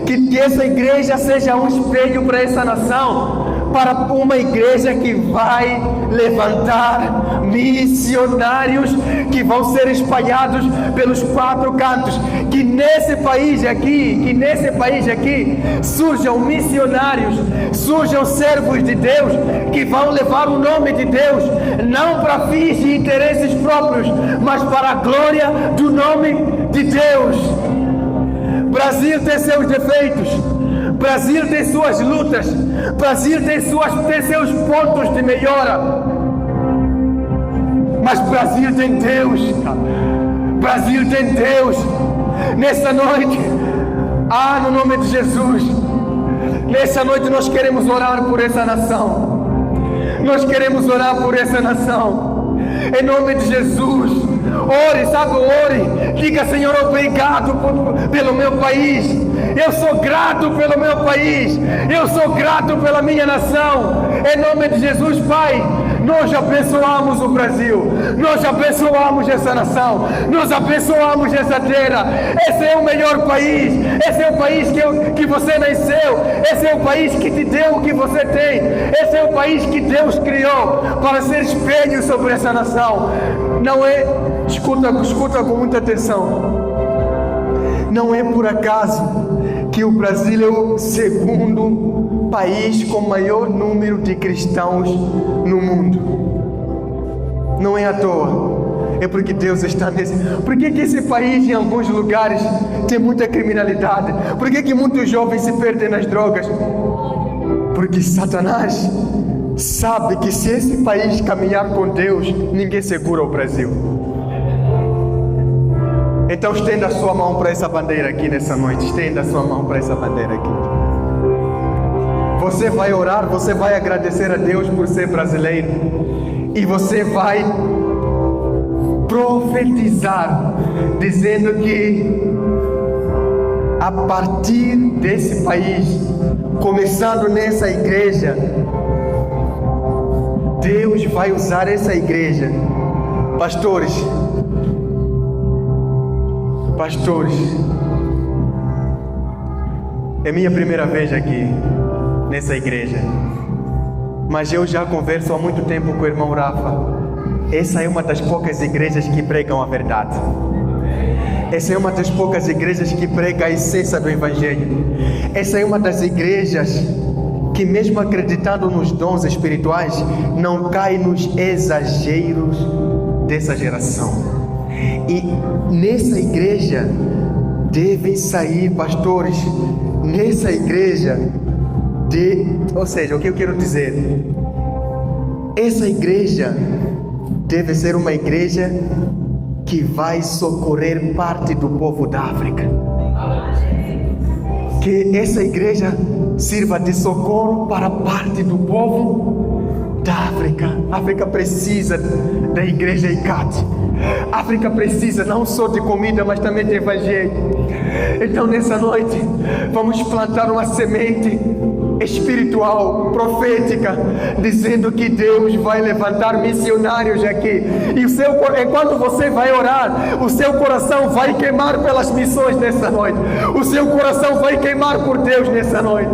Que essa igreja seja um espelho para essa nação, para uma igreja que vai levantar missionários que vão ser espalhados pelos 4 cantos. Que nesse país aqui surjam missionários, surjam servos de Deus que vão levar o nome de Deus, não para fins de interesses próprios, mas para a glória do nome de Deus. Brasil tem seus defeitos, Brasil tem suas lutas, Brasil tem seus pontos de melhora, mas Brasil tem Deus, Brasil tem Deus. Nessa noite, no nome de Jesus, nessa noite nós queremos orar por essa nação, nós queremos orar por essa nação, em nome de Jesus. Ore, diga: Senhor, obrigado pelo meu país, eu sou grato pelo meu país, eu sou grato pela minha nação, em nome de Jesus. Pai, nós abençoamos o Brasil, nós abençoamos essa nação, nós abençoamos essa terra. Esse é o melhor país, esse é o país que você nasceu, esse é o país que te deu o que você tem, esse é o país que Deus criou para ser espelho sobre essa nação. Não é, escuta com muita atenção, não é por acaso que o Brasil é o segundo país com maior número de cristãos no mundo. Não é à toa, é porque Deus está nesse. Por que esse país em alguns lugares tem muita criminalidade? Por que muitos jovens se perdem nas drogas? Porque Satanás sabe que se esse país caminhar com Deus, ninguém segura o Brasil. Então estenda a sua mão para essa bandeira aqui nessa noite. Estenda a sua mão para essa bandeira aqui. Você vai orar, você vai agradecer a Deus por ser brasileiro, e você vai profetizar, dizendo que a partir desse país, começando nessa igreja, Deus vai usar essa igreja. Pastores, é minha primeira vez aqui nessa igreja, mas eu já converso há muito tempo com o irmão Rafa. Essa é uma das poucas igrejas que pregam a verdade. Essa é uma das poucas igrejas que prega a essência do Evangelho. Essa é uma das igrejas que, mesmo acreditando nos dons espirituais, não cai nos exageros dessa geração. E nessa igreja devem sair pastores. Nessa igreja, ou seja, o que eu quero dizer? Essa igreja deve ser uma igreja que vai socorrer parte do povo da África. Que essa igreja sirva de socorro para parte do povo da África. A África precisa da igreja ICAT. A África precisa não só de comida, mas também de evangelho. Então nessa noite vamos plantar uma semente espiritual, profética, dizendo que Deus vai levantar missionários aqui. E enquanto você vai orar, o seu coração vai queimar pelas missões nessa noite. O seu coração vai queimar por Deus nessa noite.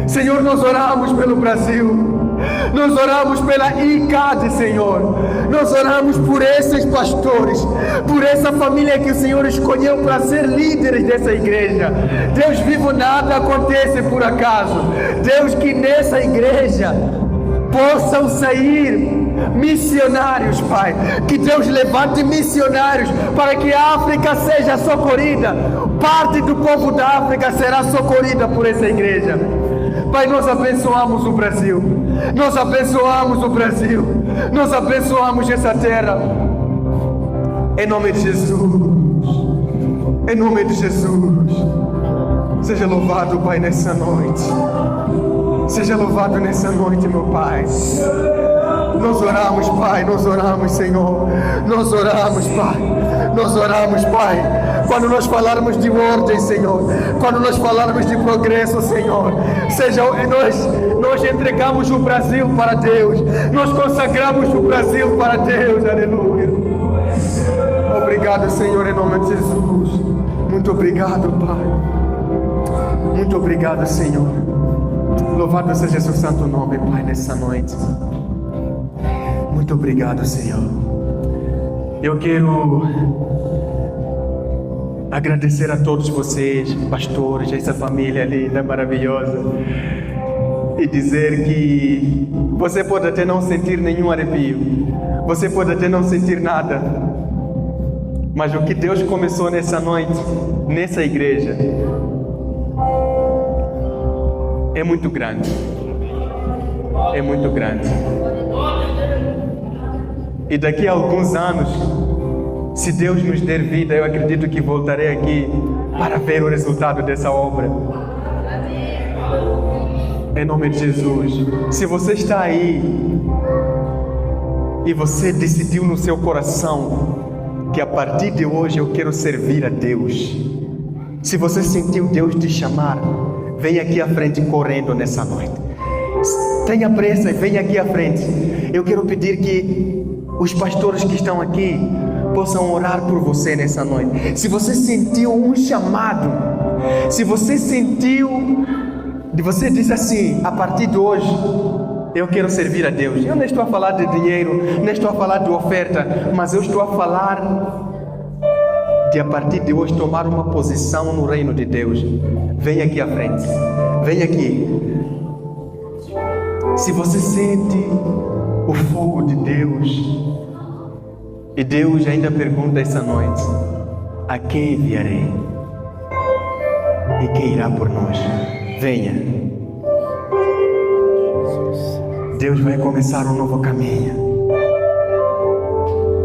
Senhor, nós oramos pelo Brasil. Nós oramos pela ICAD, Senhor. Nós oramos por esses pastores, por essa família que o Senhor escolheu para ser líderes dessa igreja. Deus vivo, nada acontece por acaso. Deus, que nessa igreja possam sair missionários, Pai. Que Deus levante missionários para que a África seja socorrida. Parte do povo da África será socorrida por essa igreja. Pai, nós abençoamos o Brasil. Nós abençoamos o Brasil. Nós abençoamos essa terra. Em nome de Jesus. Em nome de Jesus. Seja louvado, Pai, nessa noite. Seja louvado nessa noite, meu Pai. Nós oramos, Pai. Nós oramos, Senhor. Nós oramos, Pai. Nós oramos, Pai. Quando nós falarmos de ordem, Senhor, quando nós falarmos de progresso, Senhor, nós entregamos o Brasil para Deus, nós consagramos o Brasil para Deus, aleluia. Obrigado, Senhor, em nome de Jesus. Muito obrigado, Pai. Muito obrigado, Senhor. Louvado seja seu santo nome, Pai, nessa noite. Muito obrigado, Senhor. Eu quero agradecer a todos vocês, pastores, essa família linda, maravilhosa, e dizer que você pode até não sentir nenhum arrepio, você pode até não sentir nada, Mas o que Deus começou nessa noite, nessa igreja, é muito grande. É muito grande. E daqui a alguns anos, se Deus nos der vida, eu acredito que voltarei aqui para ver o resultado dessa obra. Em nome de Jesus. Se você está aí e você decidiu no seu coração que a partir de hoje eu quero servir a Deus. Se você sentiu Deus te chamar, venha aqui à frente correndo nessa noite. Tenha pressa e venha aqui à frente. Eu quero pedir que os pastores que estão aqui possam orar por você nessa noite. Se você sentiu um chamado, se você sentiu, você diz assim: a partir de hoje eu quero servir a Deus. Eu não estou a falar de dinheiro, não estou a falar de oferta, mas eu estou a falar de a partir de hoje tomar uma posição no reino de Deus. Venha aqui à frente, venha aqui. Se você sente o fogo de Deus, e Deus ainda pergunta essa noite: a quem enviarei? E quem irá por nós? Venha. Deus vai começar um novo caminho.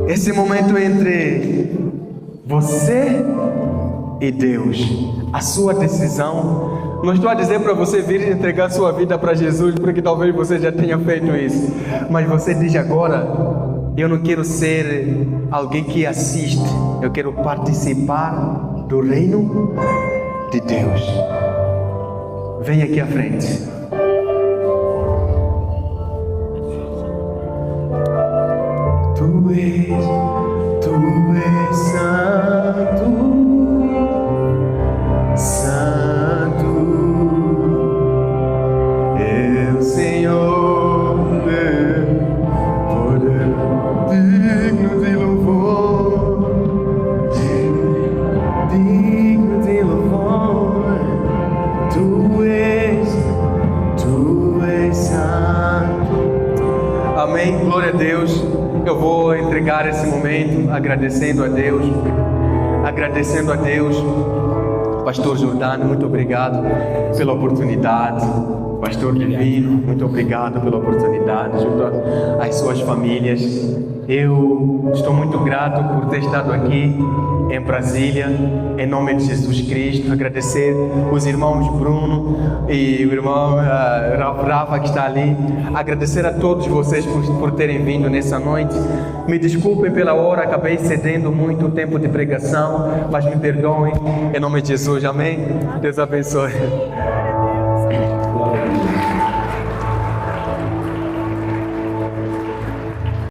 Esse momento entre você e Deus, a sua decisão. Não estou a dizer para você vir entregar sua vida para Jesus, porque talvez você já tenha feito isso. Mas você diz agora: eu não quero ser alguém que assiste, eu quero participar do reino de Deus. Venha aqui à frente. Tu és santo, santo, é o Senhor, poder digno de louvor, digno de louvor. Tu és santo. Amém, glória a Deus. Eu vou entregar esse momento agradecendo a Deus, Pastor Jordano, muito obrigado pela oportunidade. Pastor Divino, muito obrigado pela oportunidade, junto às suas famílias. Eu estou muito grato por ter estado aqui em Brasília, em nome de Jesus Cristo. Agradecer os irmãos Bruno e o irmão Rafa que está ali. Agradecer a todos vocês por terem vindo nessa noite. Me desculpem pela hora, acabei cedendo muito o tempo de pregação, mas me perdoem, em nome de Jesus, amém? Deus abençoe.